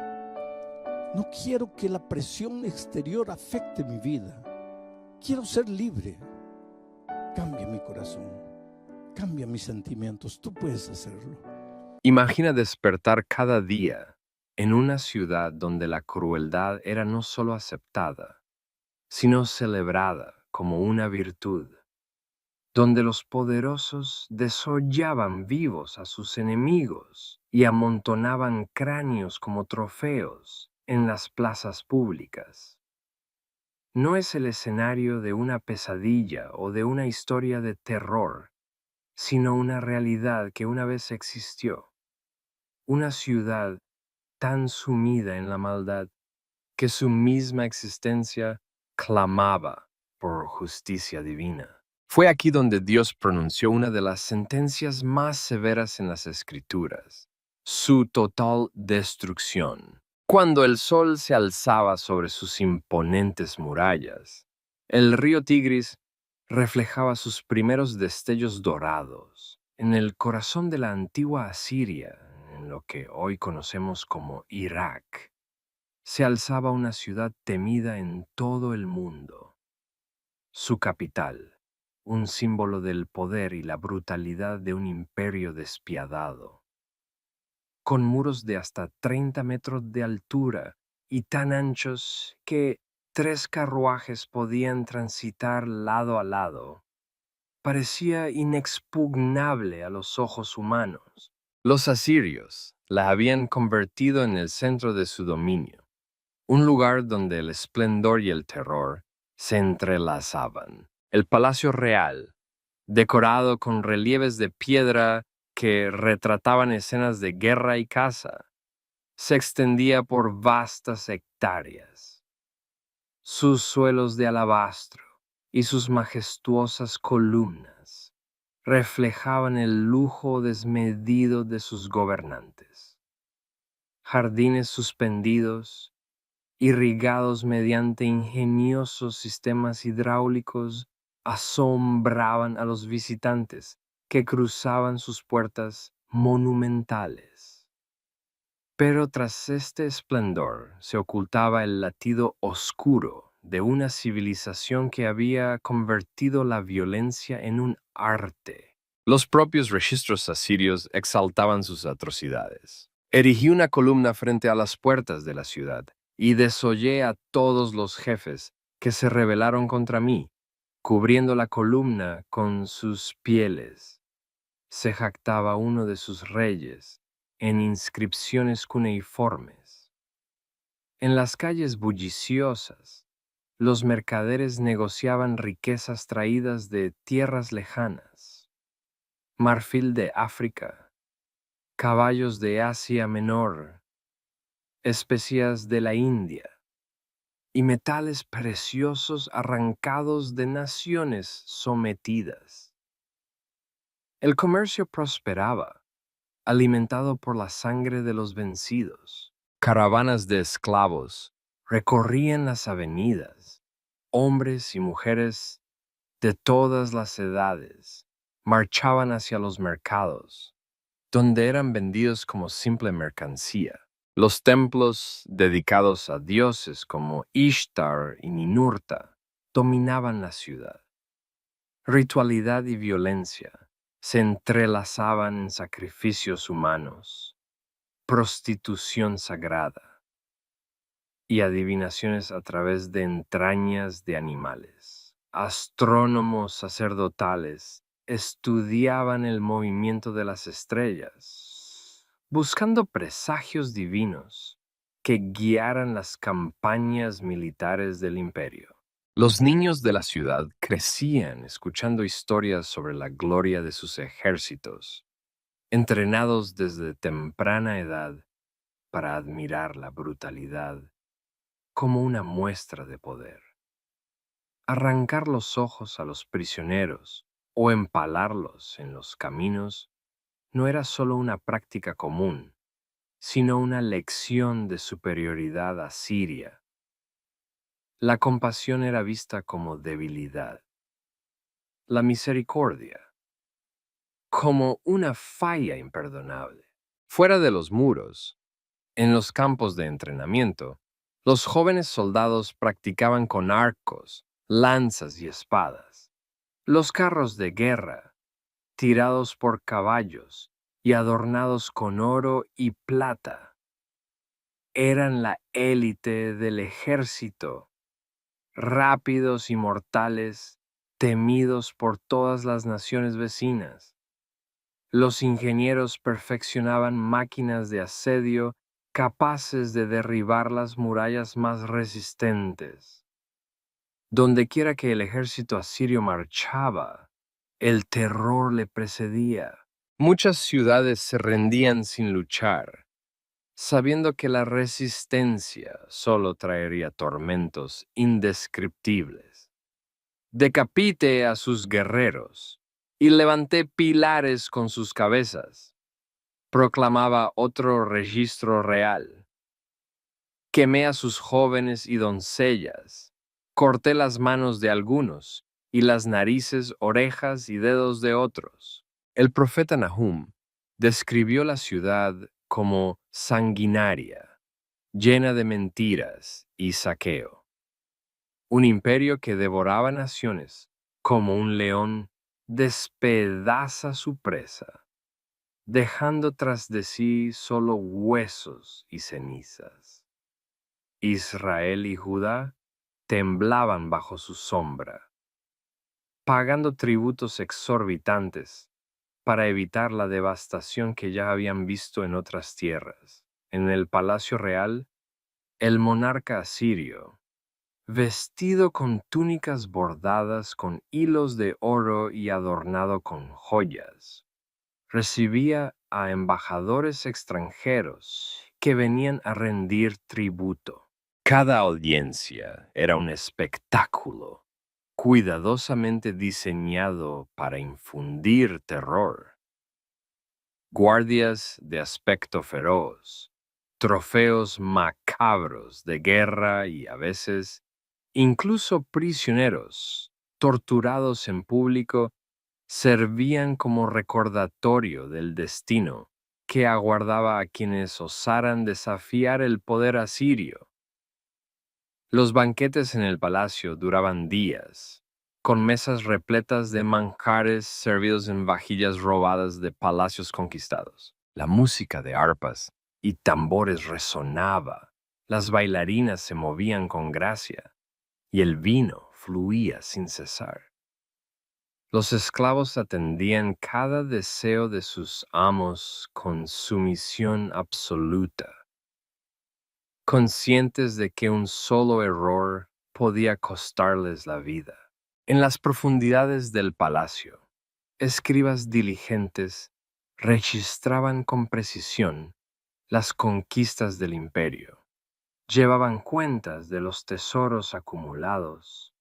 No quiero que la presión exterior afecte mi vida. Quiero ser libre. Cambia mi corazón. Cambia mis sentimientos. Tú puedes hacerlo. Imagina despertar cada día en una ciudad donde la crueldad era no solo aceptada, sino celebrada como una virtud, donde los poderosos desollaban vivos a sus enemigos y amontonaban cráneos como trofeos en las plazas públicas. No es el escenario de una pesadilla o de una historia de terror, sino una realidad que una vez existió. Una ciudad tan sumida en la maldad que su misma existencia clamaba por justicia divina. Fue aquí donde Dios pronunció una de las sentencias más severas en las Escrituras, su total destrucción. Cuando el sol se alzaba sobre sus imponentes murallas, el río Tigris reflejaba sus primeros destellos dorados en el corazón de la antigua Asiria, en lo que hoy conocemos como Irak. Se alzaba una ciudad temida en todo el mundo. Su capital, un símbolo del poder y la brutalidad de un imperio despiadado. Con muros de hasta 30 metros de altura y tan anchos que 3 carruajes podían transitar lado a lado, parecía inexpugnable a los ojos humanos. Los asirios la habían convertido en el centro de su dominio, un lugar donde el esplendor y el terror se entrelazaban. El palacio real, decorado con relieves de piedra que retrataban escenas de guerra y caza, se extendía por vastas hectáreas. Sus suelos de alabastro y sus majestuosas columnas reflejaban el lujo desmedido de sus gobernantes. Jardines suspendidos, irrigados mediante ingeniosos sistemas hidráulicos, asombraban a los visitantes que cruzaban sus puertas monumentales. Pero tras este esplendor se ocultaba el latido oscuro de una civilización que había convertido la violencia en un arte. Los propios registros asirios exaltaban sus atrocidades. Erigí una columna frente a las puertas de la ciudad y desollé a todos los jefes que se rebelaron contra mí, cubriendo la columna con sus pieles. Se jactaba uno de sus reyes en inscripciones cuneiformes. En las calles bulliciosas, los mercaderes negociaban riquezas traídas de tierras lejanas, marfil de África, caballos de Asia Menor, especias de la India y metales preciosos arrancados de naciones sometidas. El comercio prosperaba, alimentado por la sangre de los vencidos. Caravanas de esclavos recorrían las avenidas. Hombres y mujeres de todas las edades marchaban hacia los mercados, donde eran vendidos como simple mercancía. Los templos dedicados a dioses como Ishtar y Ninurta dominaban la ciudad. Ritualidad y violencia se entrelazaban en sacrificios humanos, prostitución sagrada y adivinaciones a través de entrañas de animales. Astrónomos sacerdotales estudiaban el movimiento de las estrellas, buscando presagios divinos que guiaran las campañas militares del imperio. Los niños de la ciudad crecían escuchando historias sobre la gloria de sus ejércitos, entrenados desde temprana edad para admirar la brutalidad como una muestra de poder. Arrancar los ojos a los prisioneros o empalarlos en los caminos no era solo una práctica común, sino una lección de superioridad asiria. La compasión era vista como debilidad, la misericordia como una falla imperdonable. Fuera de los muros, en los campos de entrenamiento, los jóvenes soldados practicaban con arcos, lanzas y espadas. Los carros de guerra, tirados por caballos y adornados con oro y plata, eran la élite del ejército, rápidos y mortales, temidos por todas las naciones vecinas. Los ingenieros perfeccionaban máquinas de asedio capaces de derribar las murallas más resistentes. Dondequiera que el ejército asirio marchaba, el terror le precedía. Muchas ciudades se rendían sin luchar, sabiendo que la resistencia solo traería tormentos indescriptibles. Decapité a sus guerreros y levanté pilares con sus cabezas, proclamaba otro registro real. Quemé a sus jóvenes y doncellas, corté las manos de algunos y las narices, orejas y dedos de otros. El profeta Nahum describió la ciudad como sanguinaria, llena de mentiras y saqueo. Un imperio que devoraba naciones como un león despedaza su presa, dejando tras de sí solo huesos y cenizas. Israel y Judá temblaban bajo su sombra, pagando tributos exorbitantes para evitar la devastación que ya habían visto en otras tierras. En el palacio real, el monarca asirio, vestido con túnicas bordadas con hilos de oro y adornado con joyas, recibía a embajadores extranjeros que venían a rendir tributo. Cada audiencia era un espectáculo cuidadosamente diseñado para infundir terror. Guardias de aspecto feroz, trofeos macabros de guerra y a veces incluso prisioneros torturados en público servían como recordatorio del destino que aguardaba a quienes osaran desafiar el poder asirio. Los banquetes en el palacio duraban días, con mesas repletas de manjares servidos en vajillas robadas de palacios conquistados. La música de arpas y tambores resonaba, las bailarinas se movían con gracia y el vino fluía sin cesar. Los esclavos atendían cada deseo de sus amos con sumisión absoluta, conscientes de que un solo error podía costarles la vida. En las profundidades del palacio, escribas diligentes registraban con precisión las conquistas del imperio, llevaban cuentas de los tesoros acumulados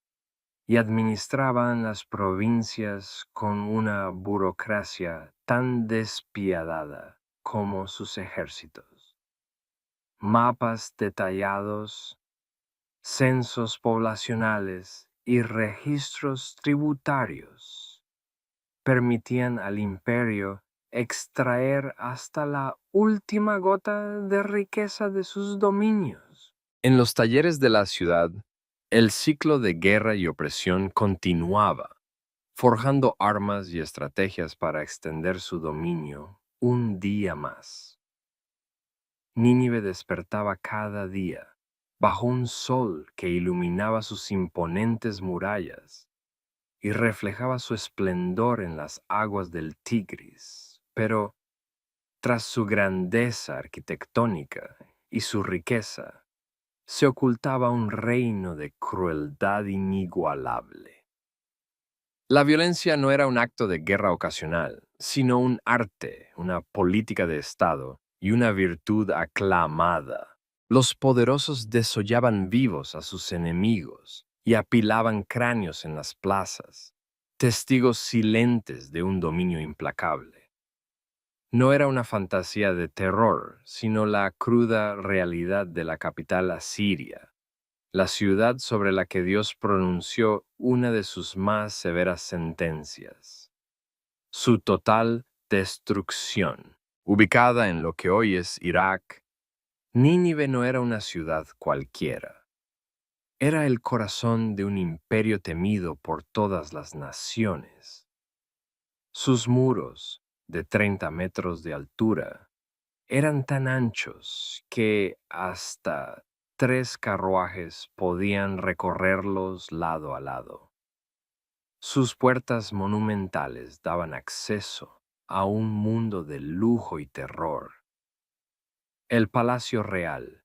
y administraban las provincias con una burocracia tan despiadada como sus ejércitos. Mapas detallados, censos poblacionales y registros tributarios permitían al imperio extraer hasta la última gota de riqueza de sus dominios. En los talleres de la ciudad, el ciclo de guerra y opresión continuaba, forjando armas y estrategias para extender su dominio un día más. Nínive despertaba cada día, bajo un sol que iluminaba sus imponentes murallas y reflejaba su esplendor en las aguas del Tigris. Pero, tras su grandeza arquitectónica y su riqueza, se ocultaba un reino de crueldad inigualable. La violencia no era un acto de guerra ocasional, sino un arte, una política de Estado y una virtud aclamada. Los poderosos desollaban vivos a sus enemigos y apilaban cráneos en las plazas, testigos silentes de un dominio implacable. No era una fantasía de terror, sino la cruda realidad de la capital asiria, la ciudad sobre la que Dios pronunció una de sus más severas sentencias: su total destrucción. Ubicada en lo que hoy es Irak, Nínive no era una ciudad cualquiera. Era el corazón de un imperio temido por todas las naciones. Sus muros, de 30 metros de altura, eran tan anchos que hasta 3 carruajes podían recorrerlos lado a lado. Sus puertas monumentales daban acceso a un mundo de lujo y terror. El Palacio Real,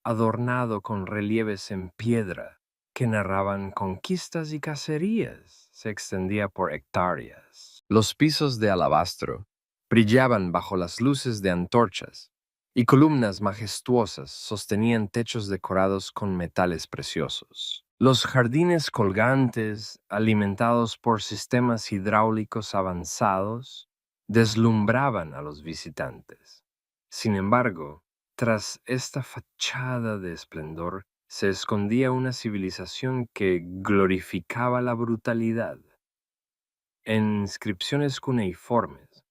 adornado con relieves en piedra que narraban conquistas y cacerías, se extendía por hectáreas. Los pisos de alabastro brillaban bajo las luces de antorchas, y columnas majestuosas sostenían techos decorados con metales preciosos. Los jardines colgantes, alimentados por sistemas hidráulicos avanzados, deslumbraban a los visitantes. Sin embargo, tras esta fachada de esplendor se escondía una civilización que glorificaba la brutalidad. En inscripciones cuneiformes,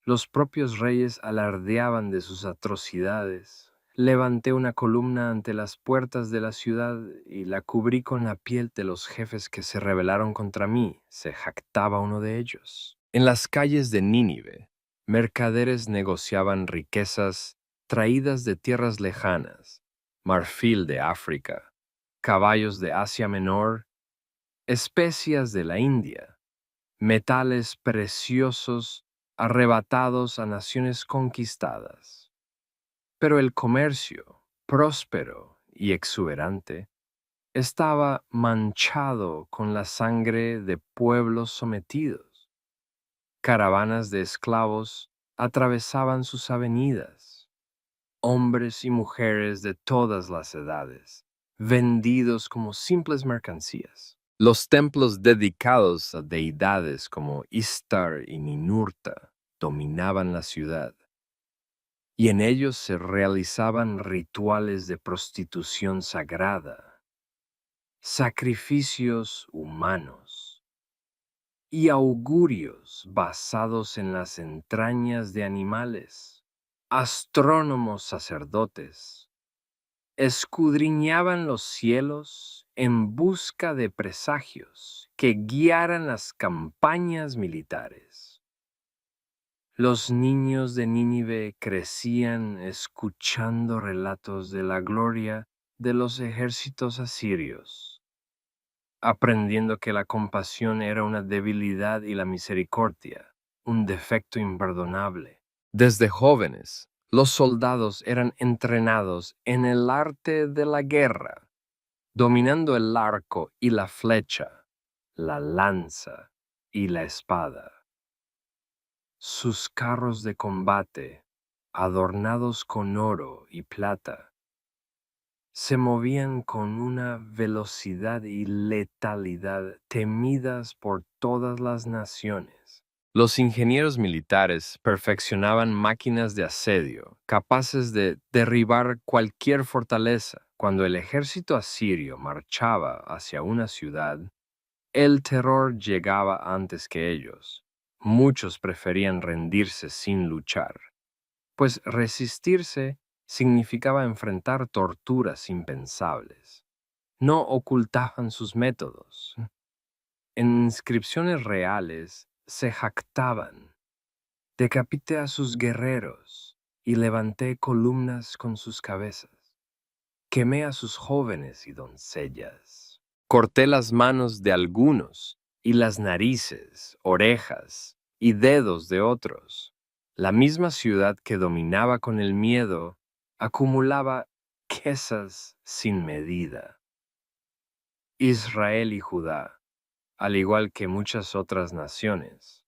los propios reyes alardeaban de sus atrocidades. Levanté una columna ante las puertas de la ciudad y la cubrí con la piel de los jefes que se rebelaron contra mí, se jactaba uno de ellos. En las calles de Nínive, mercaderes negociaban riquezas traídas de tierras lejanas, marfil de África, caballos de Asia Menor, especias de la India, metales preciosos arrebatados a naciones conquistadas. Pero el comercio, próspero y exuberante, estaba manchado con la sangre de pueblos sometidos. Caravanas de esclavos atravesaban sus avenidas, hombres y mujeres de todas las edades, vendidos como simples mercancías. Los templos dedicados a deidades como Istar y Ninurta dominaban la ciudad, y en ellos se realizaban rituales de prostitución sagrada, sacrificios humanos y augurios basados en las entrañas de animales. Astrónomos sacerdotes escudriñaban los cielos en busca de presagios que guiaran las campañas militares. Los niños de Nínive crecían escuchando relatos de la gloria de los ejércitos asirios, aprendiendo que la compasión era una debilidad y la misericordia un defecto imperdonable. Desde jóvenes, los soldados eran entrenados en el arte de la guerra, dominando el arco y la flecha, la lanza y la espada. Sus carros de combate, adornados con oro y plata, se movían con una velocidad y letalidad temidas por todas las naciones. Los ingenieros militares perfeccionaban máquinas de asedio capaces de derribar cualquier fortaleza. Cuando el ejército asirio marchaba hacia una ciudad, el terror llegaba antes que ellos. Muchos preferían rendirse sin luchar, pues resistirse significaba enfrentar torturas impensables. No ocultaban sus métodos. En inscripciones reales se jactaban: decapité a sus guerreros y levanté columnas con sus cabezas. Quemé a sus jóvenes y doncellas. Corté las manos de algunos y las narices, orejas y dedos de otros. La misma ciudad que dominaba con el miedo acumulaba riquezas sin medida. Israel y Judá, al igual que muchas otras naciones,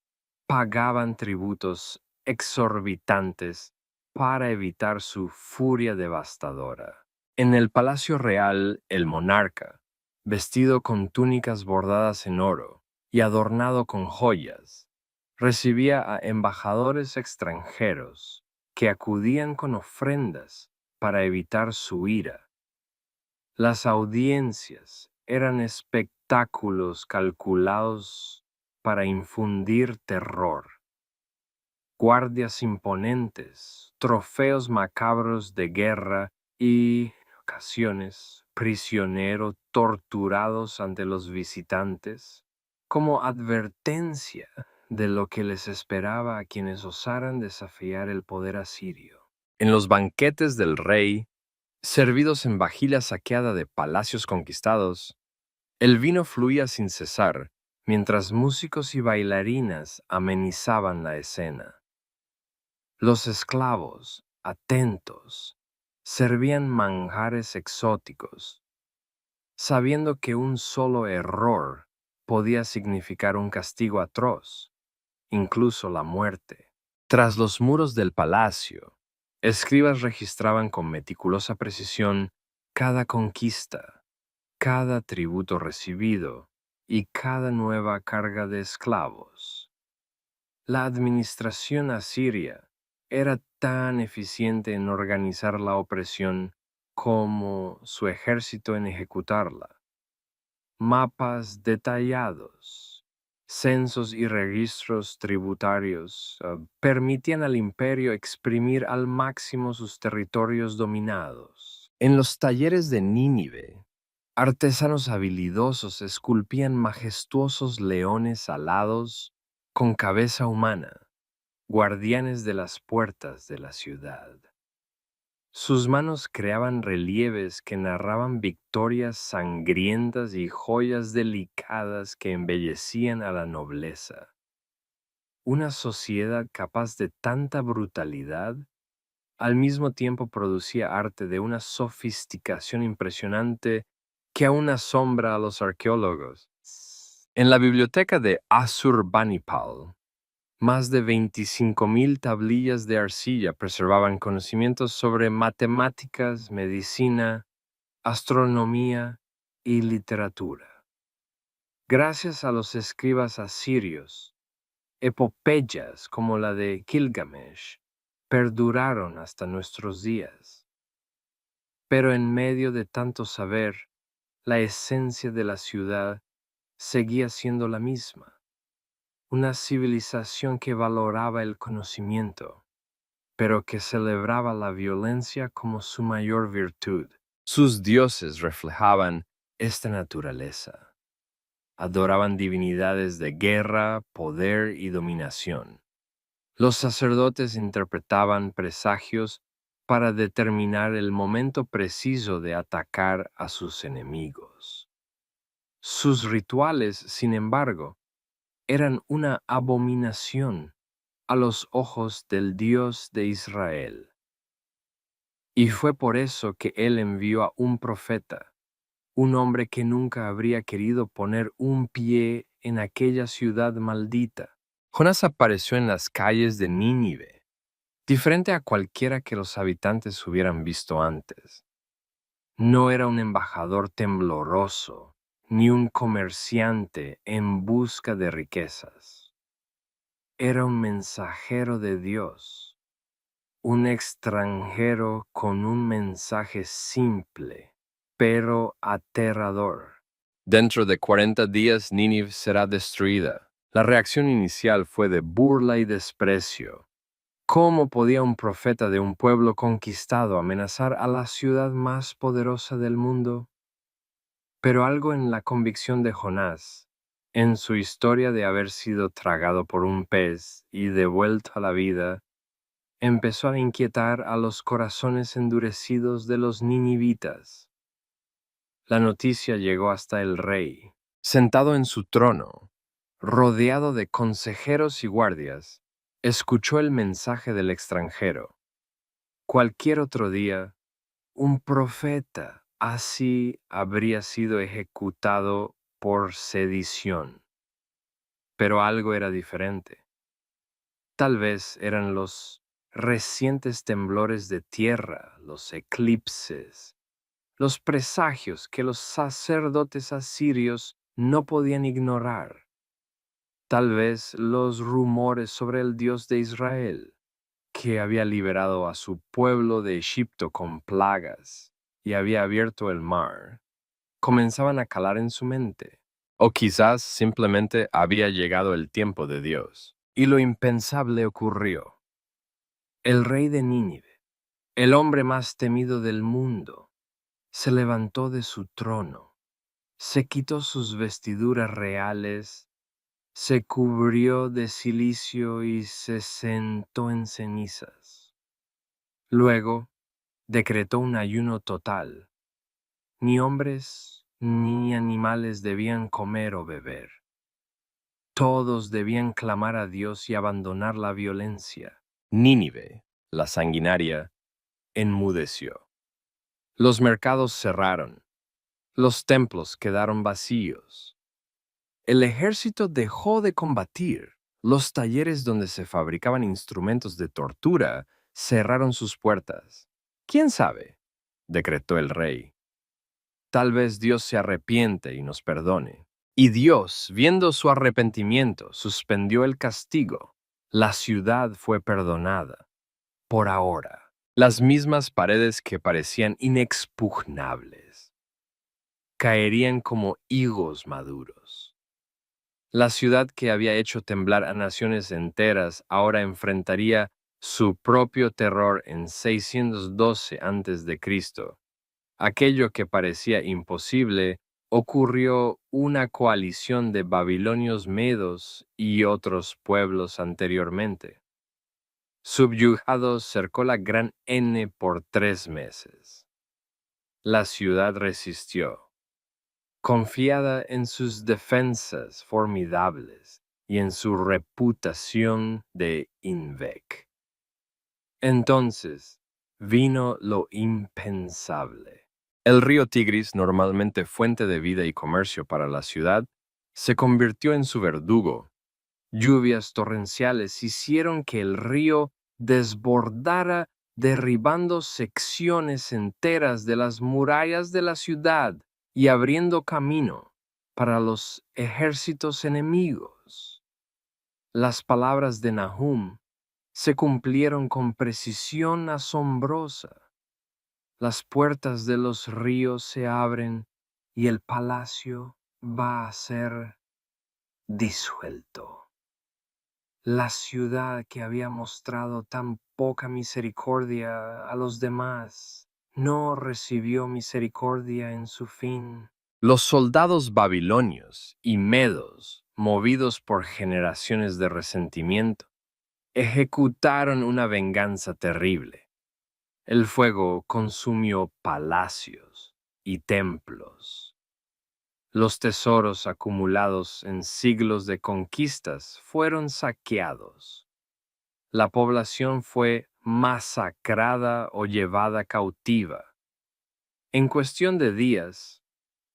pagaban tributos exorbitantes para evitar su furia devastadora. En el palacio real, el monarca, vestido con túnicas bordadas en oro y adornado con joyas, recibía a embajadores extranjeros que acudían con ofrendas para evitar su ira. Las audiencias eran espectáculos calculados para infundir terror. Guardias imponentes, trofeos macabros de guerra y, en ocasiones, prisioneros torturados ante los visitantes, como advertencia de lo que les esperaba a quienes osaran desafiar el poder asirio. En los banquetes del rey, servidos en vajilla saqueada de palacios conquistados, el vino fluía sin cesar, mientras músicos y bailarinas amenizaban la escena. Los esclavos, atentos, servían manjares exóticos, sabiendo que un solo error podía significar un castigo atroz, incluso la muerte. Tras los muros del palacio, escribas registraban con meticulosa precisión cada conquista, cada tributo recibido y cada nueva carga de esclavos. La administración asiria era tan eficiente en organizar la opresión como su ejército en ejecutarla. Mapas detallados, censos y registros tributarios permitían al imperio exprimir al máximo sus territorios dominados. En los talleres de Nínive, artesanos habilidosos esculpían majestuosos leones alados con cabeza humana, guardianes de las puertas de la ciudad. Sus manos creaban relieves que narraban victorias sangrientas y joyas delicadas que embellecían a la nobleza. Una sociedad capaz de tanta brutalidad, al mismo tiempo producía arte de una sofisticación impresionante que aún asombra a los arqueólogos. En la biblioteca de Assurbanipal, más de 25,000 tablillas de arcilla preservaban conocimientos sobre matemáticas, medicina, astronomía y literatura. Gracias a los escribas asirios, epopeyas como la de Gilgamesh perduraron hasta nuestros días. Pero en medio de tanto saber, la esencia de la ciudad seguía siendo la misma. Una civilización que valoraba el conocimiento, pero que celebraba la violencia como su mayor virtud. Sus dioses reflejaban esta naturaleza. Adoraban divinidades de guerra, poder y dominación. Los sacerdotes interpretaban presagios para determinar el momento preciso de atacar a sus enemigos. Sus rituales, sin embargo, eran una abominación a los ojos del Dios de Israel. Y fue por eso que él envió a un profeta, un hombre que nunca habría querido poner un pie en aquella ciudad maldita. Jonás apareció en las calles de Nínive, diferente a cualquiera que los habitantes hubieran visto antes. No era un embajador tembloroso, ni un comerciante en busca de riquezas. Era un mensajero de Dios, un extranjero con un mensaje simple, pero aterrador. Dentro de 40 días Nínive será destruida. La reacción inicial fue de burla y desprecio. ¿Cómo podía un profeta de un pueblo conquistado amenazar a la ciudad más poderosa del mundo? Pero algo en la convicción de Jonás, en su historia de haber sido tragado por un pez y devuelto a la vida, empezó a inquietar a los corazones endurecidos de los ninivitas. La noticia llegó hasta el rey, sentado en su trono, rodeado de consejeros y guardias, escuchó el mensaje del extranjero. Cualquier otro día, un profeta así habría sido ejecutado por sedición. Pero algo era diferente. Tal vez eran los recientes temblores de tierra, los eclipses, los presagios que los sacerdotes asirios no podían ignorar. Tal vez los rumores sobre el Dios de Israel, que había liberado a su pueblo de Egipto con plagas y había abierto el mar, comenzaban a calar en su mente. O quizás simplemente había llegado el tiempo de Dios, y lo impensable ocurrió. El rey de Nínive, el hombre más temido del mundo, se levantó de su trono, se quitó sus vestiduras reales, se cubrió de cilicio y se sentó en cenizas. Luego, decretó un ayuno total. Ni hombres ni animales debían comer o beber. Todos debían clamar a Dios y abandonar la violencia. Nínive, la sanguinaria, enmudeció. Los mercados cerraron. Los templos quedaron vacíos. El ejército dejó de combatir. Los talleres donde se fabricaban instrumentos de tortura cerraron sus puertas. ¿Quién sabe?, decretó el rey. Tal vez Dios se arrepiente y nos perdone. Y Dios, viendo su arrepentimiento, suspendió el castigo. La ciudad fue perdonada. Por ahora, las mismas paredes que parecían inexpugnables caerían como higos maduros. La ciudad que había hecho temblar a naciones enteras ahora enfrentaría su propio terror en 612 a.C. Aquello que parecía imposible ocurrió una coalición de babilonios medos y otros pueblos anteriormente. Subyugados cercó la gran N por 3 meses. La ciudad resistió, confiada en sus defensas formidables y en su reputación de Invec. Entonces vino lo impensable. El río Tigris, normalmente fuente de vida y comercio para la ciudad, se convirtió en su verdugo. Lluvias torrenciales hicieron que el río desbordara, derribando secciones enteras de las murallas de la ciudad y abriendo camino para los ejércitos enemigos. Las palabras de Nahum se cumplieron con precisión asombrosa. Las puertas de los ríos se abren y el palacio va a ser disuelto. La ciudad que había mostrado tan poca misericordia a los demás no recibió misericordia en su fin. Los soldados babilonios y medos, movidos por generaciones de resentimiento, ejecutaron una venganza terrible. El fuego consumió palacios y templos. Los tesoros acumulados en siglos de conquistas fueron saqueados. La población fue masacrada o llevada cautiva. En cuestión de días,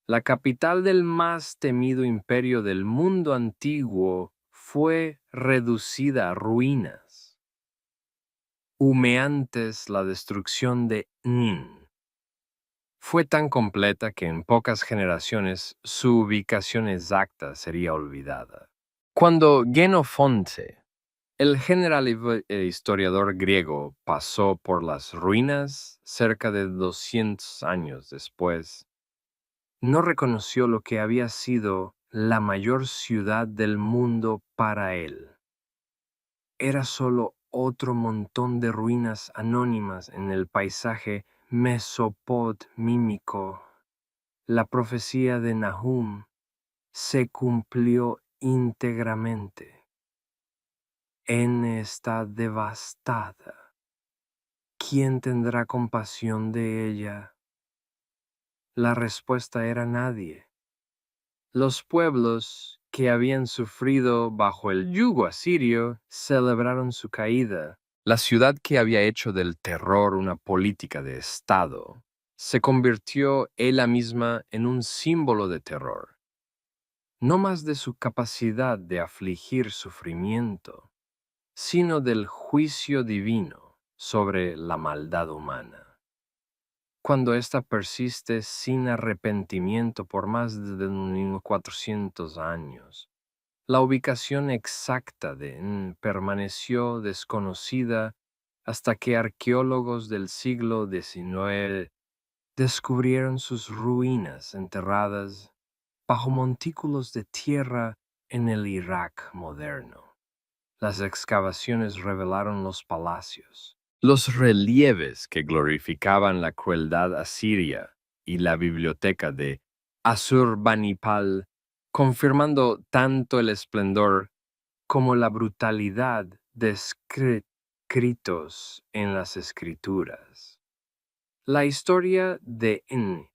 la capital del más temido imperio del mundo antiguo fue reducida a ruinas. Humeantes la destrucción de Nin. Fue tan completa que en pocas generaciones su ubicación exacta sería olvidada. Cuando Genofonte, el general e historiador griego, pasó por las ruinas cerca de 200 años después, no reconoció lo que había sido la mayor ciudad del mundo para él. Era solo otro montón de ruinas anónimas en el paisaje mesopotmímico. La profecía de Nahum se cumplió íntegramente. N está devastada. ¿Quién tendrá compasión de ella? La respuesta era nadie. Los pueblos que habían sufrido bajo el yugo asirio celebraron su caída. La ciudad que había hecho del terror una política de Estado se convirtió ella misma en un símbolo de terror, no más de su capacidad de afligir sufrimiento, sino del juicio divino sobre la maldad humana. Cuando ésta persiste sin arrepentimiento por más de 1400 años, la ubicación exacta de N permaneció desconocida hasta que arqueólogos del siglo XIX descubrieron sus ruinas enterradas bajo montículos de tierra en el Irak moderno. Las excavaciones revelaron los palacios, los relieves que glorificaban la crueldad asiria y la biblioteca de Asurbanipal, confirmando tanto el esplendor como la brutalidad descritos en las escrituras. La historia de N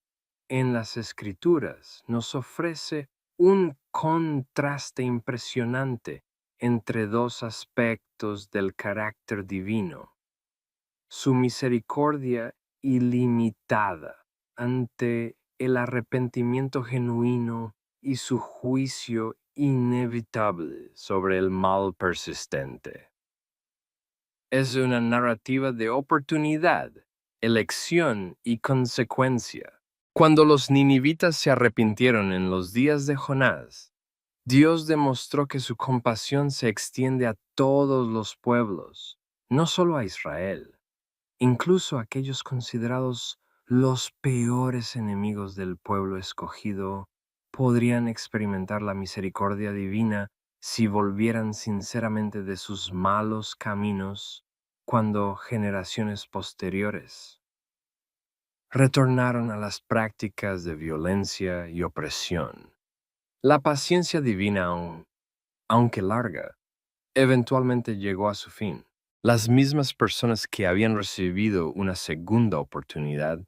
en las escrituras nos ofrece un contraste impresionante entre dos aspectos del carácter divino: su misericordia ilimitada ante el arrepentimiento genuino y su juicio inevitable sobre el mal persistente. Es una narrativa de oportunidad, elección y consecuencia. Cuando los ninivitas se arrepintieron en los días de Jonás, Dios demostró que su compasión se extiende a todos los pueblos, no solo a Israel. Incluso aquellos considerados los peores enemigos del pueblo escogido podrían experimentar la misericordia divina si volvieran sinceramente de sus malos caminos cuando generaciones posteriores retornaron a las prácticas de violencia y opresión. La paciencia divina, aunque larga, eventualmente llegó a su fin. Las mismas personas que habían recibido una segunda oportunidad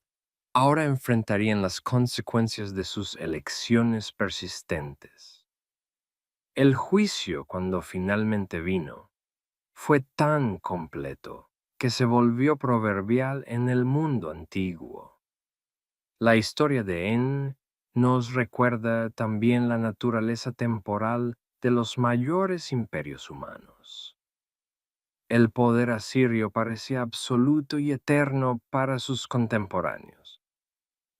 ahora enfrentarían las consecuencias de sus elecciones persistentes. El juicio, cuando finalmente vino, fue tan completo que se volvió proverbial en el mundo antiguo. La historia de En nos recuerda también la naturaleza temporal de los mayores imperios humanos. El poder asirio parecía absoluto y eterno para sus contemporáneos.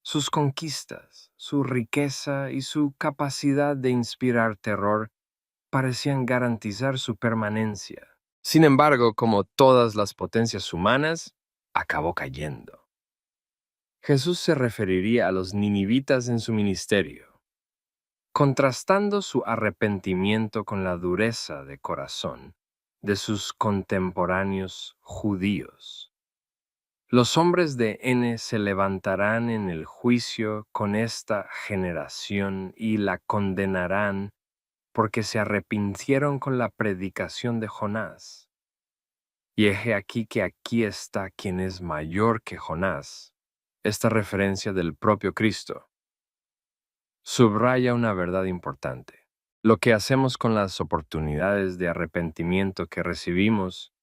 Sus conquistas, su riqueza y su capacidad de inspirar terror parecían garantizar su permanencia. Sin embargo, como todas las potencias humanas, acabó cayendo. Jesús se referiría a los ninivitas en su ministerio, contrastando su arrepentimiento con la dureza de corazón de sus contemporáneos judíos. Los hombres de N se levantarán en el juicio con esta generación y la condenarán porque se arrepintieron con la predicación de Jonás. Y he aquí que aquí está quien es mayor que Jonás. Esta referencia del propio Cristo subraya una verdad importante. Lo que hacemos con las oportunidades de arrepentimiento que recibimos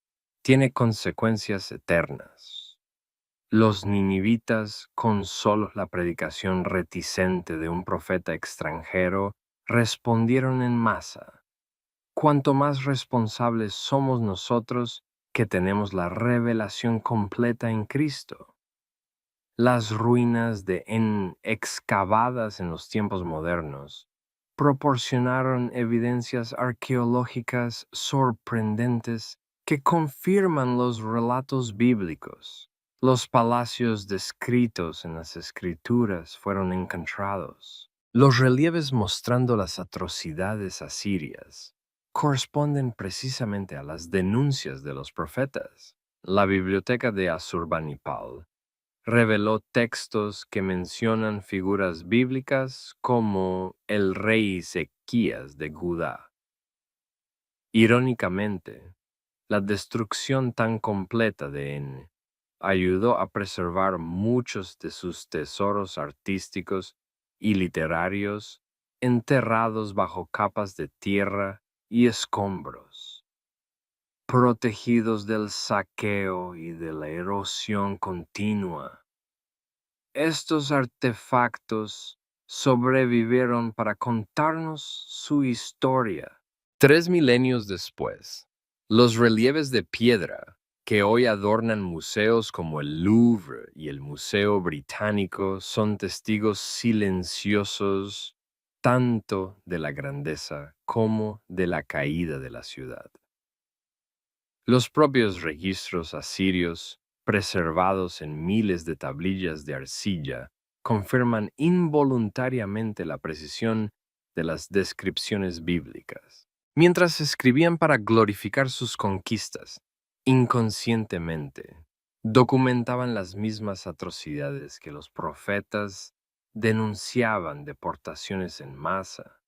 tiene consecuencias eternas. Los ninivitas, con solo la predicación reticente de un profeta extranjero, respondieron en masa. Cuanto más responsables somos nosotros que tenemos la revelación completa en Cristo. Las ruinas de En excavadas en los tiempos modernos proporcionaron evidencias arqueológicas sorprendentes que confirman los relatos bíblicos. Los palacios descritos en las escrituras fueron encontrados. Los relieves mostrando las atrocidades asirias corresponden precisamente a las denuncias de los profetas. La biblioteca de Asurbanipal reveló textos que mencionan figuras bíblicas como el rey Ezequías de Judá. Irónicamente, la destrucción tan completa de En ayudó a preservar muchos de sus tesoros artísticos y literarios enterrados bajo capas de tierra y escombros, protegidos del saqueo y de la erosión continua. Estos artefactos sobrevivieron para contarnos su historia. 3 milenios después, los relieves de piedra que hoy adornan museos como el Louvre y el Museo Británico son testigos silenciosos tanto de la grandeza como de la caída de la ciudad. Los propios registros asirios, preservados en miles de tablillas de arcilla, confirman involuntariamente la precisión de las descripciones bíblicas. Mientras escribían para glorificar sus conquistas, inconscientemente, documentaban las mismas atrocidades que los profetas denunciaban: deportaciones en masa,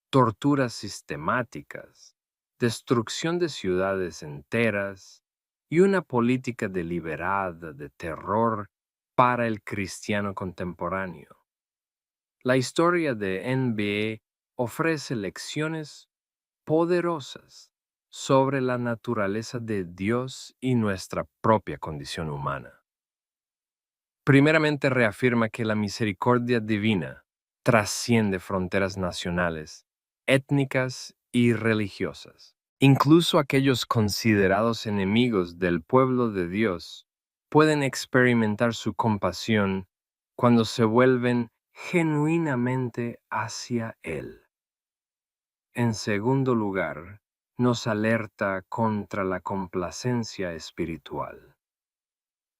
torturas sistemáticas, destrucción de ciudades enteras y una política deliberada de terror para el cristiano contemporáneo. La historia de NBA ofrece lecciones poderosas sobre la naturaleza de Dios y nuestra propia condición humana. Primeramente reafirma que la misericordia divina trasciende fronteras nacionales, étnicas y religiosas. Incluso aquellos considerados enemigos del pueblo de Dios pueden experimentar su compasión cuando se vuelven genuinamente hacia Él. En segundo lugar, nos alerta contra la complacencia espiritual.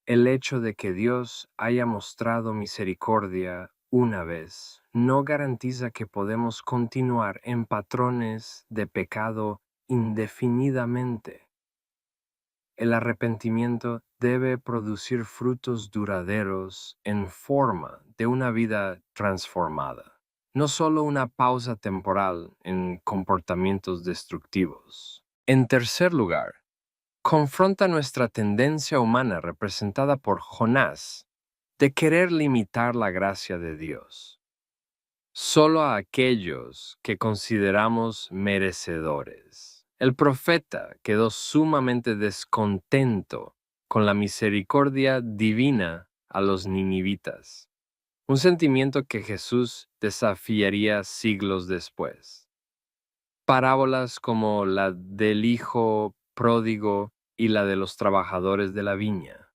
El hecho de que Dios haya mostrado misericordia una vez no garantiza que podemos continuar en patrones de pecado indefinidamente. El arrepentimiento debe producir frutos duraderos en forma de una vida transformada, no solo una pausa temporal en comportamientos destructivos. En tercer lugar, confronta nuestra tendencia humana representada por Jonás de querer limitar la gracia de Dios solo a aquellos que consideramos merecedores. El profeta quedó sumamente descontento con la misericordia divina a los ninivitas, un sentimiento que Jesús desafiaría siglos después. Parábolas como la del hijo pródigo y la de los trabajadores de la viña.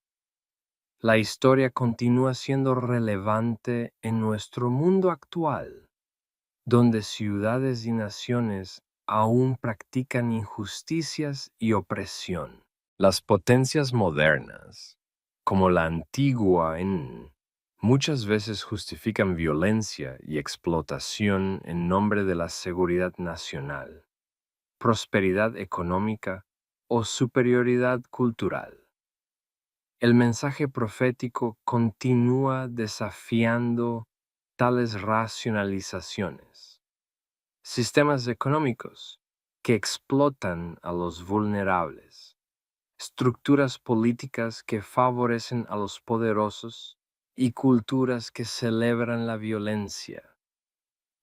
La historia continúa siendo relevante en nuestro mundo actual, donde ciudades y naciones aún practican injusticias y opresión. Las potencias modernas, como la antigua muchas veces justifican violencia y explotación en nombre de la seguridad nacional, prosperidad económica o superioridad cultural. El mensaje profético continúa desafiando tales racionalizaciones. Sistemas económicos que explotan a los vulnerables, estructuras políticas que favorecen a los poderosos y culturas que celebran la violencia.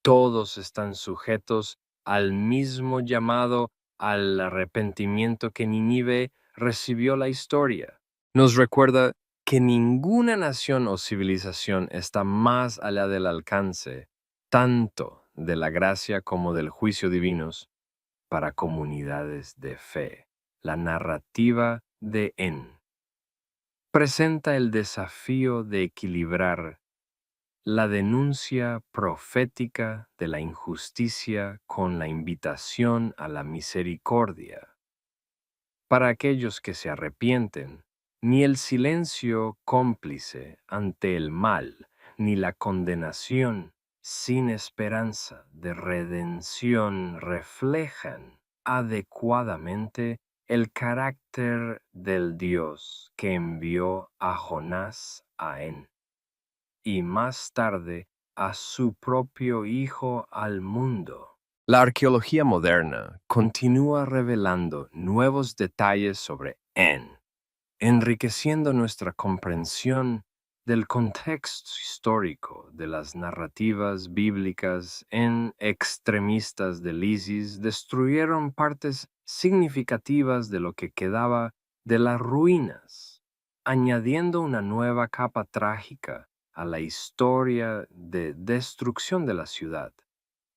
Todos están sujetos al mismo llamado al arrepentimiento que Nínive recibió la historia. Nos recuerda que ninguna nación o civilización está más allá del alcance, tanto de la gracia como del juicio divinos, para comunidades de fe. La narrativa de presenta el desafío de equilibrar la denuncia profética de la injusticia con la invitación a la misericordia. Para aquellos que se arrepienten, ni el silencio cómplice ante el mal, ni la condenación sin esperanza de redención reflejan adecuadamente el carácter del Dios que envió a Jonás a En y más tarde a su propio Hijo al mundo. La arqueología moderna continúa revelando nuevos detalles sobre En, enriqueciendo nuestra comprensión del contexto histórico de las narrativas bíblicas. En extremistas del ISIS destruyeron partes significativas de lo que quedaba de las ruinas, añadiendo una nueva capa trágica a la historia de destrucción de la ciudad.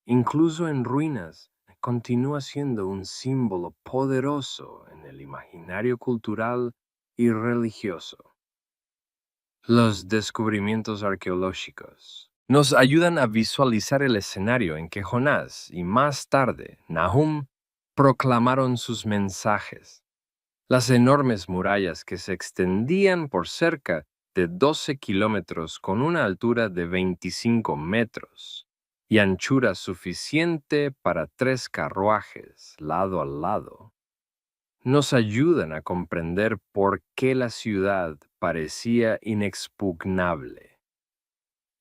Incluso en ruinas, continúa siendo un símbolo poderoso en el imaginario cultural y religioso. Los descubrimientos arqueológicos nos ayudan a visualizar el escenario en que Jonás y más tarde Nahum proclamaron sus mensajes. Las enormes murallas que se extendían por cerca de 12 kilómetros con una altura de 25 metros y anchura suficiente para 3 carruajes lado a lado, nos ayudan a comprender por qué la ciudad parecía inexpugnable.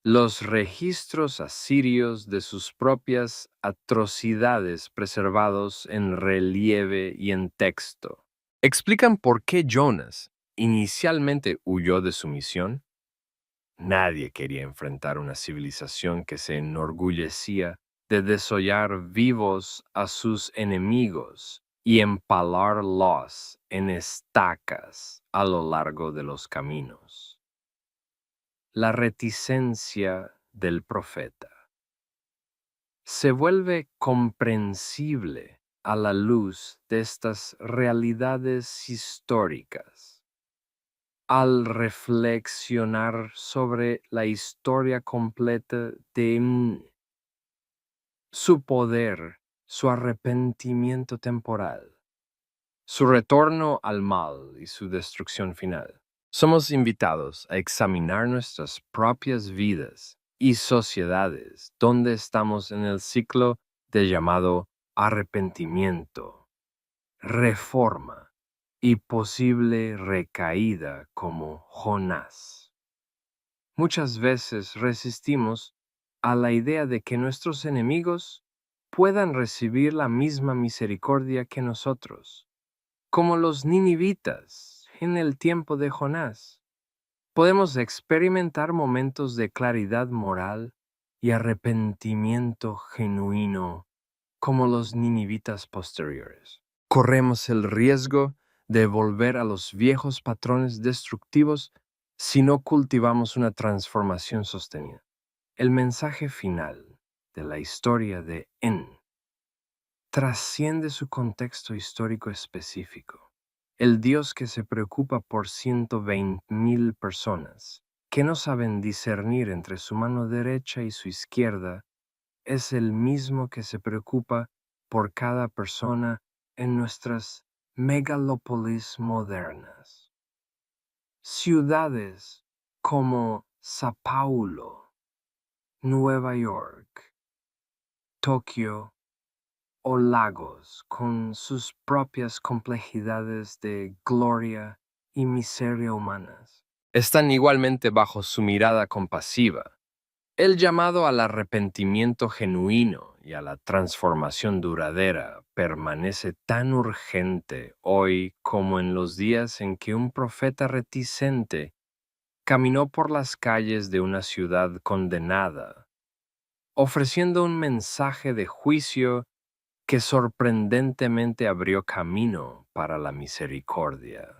Los registros asirios de sus propias atrocidades preservados en relieve y en texto explican por qué Jonas inicialmente huyó de su misión. Nadie quería enfrentar una civilización que se enorgullecía de desollar vivos a sus enemigos y empalarlos en estacas a lo largo de los caminos. La reticencia del profeta se vuelve comprensible a la luz de estas realidades históricas. Al reflexionar sobre la historia completa de su poder, su arrepentimiento temporal, su retorno al mal y su destrucción final, somos invitados a examinar nuestras propias vidas y sociedades donde estamos en el ciclo de llamado arrepentimiento, reforma y posible recaída como Jonás. Muchas veces resistimos a la idea de que nuestros enemigos puedan recibir la misma misericordia que nosotros, como los ninivitas en el tiempo de Jonás. Podemos experimentar momentos de claridad moral y arrepentimiento genuino como los ninivitas posteriores. Corremos el riesgo de volver a los viejos patrones destructivos si no cultivamos una transformación sostenida. El mensaje final de la historia de En trasciende su contexto histórico específico. El Dios que se preocupa por 120,000 personas que no saben discernir entre su mano derecha y su izquierda es el mismo que se preocupa por cada persona en nuestras megalópolis modernas. Ciudades como Sao Paulo, Nueva York, Tokio o Lagos, con sus propias complejidades de gloria y miseria humanas, están igualmente bajo su mirada compasiva. El llamado al arrepentimiento genuino y a la transformación duradera permanece tan urgente hoy como en los días en que un profeta reticente caminó por las calles de una ciudad condenada, ofreciendo un mensaje de juicio que sorprendentemente abrió camino para la misericordia.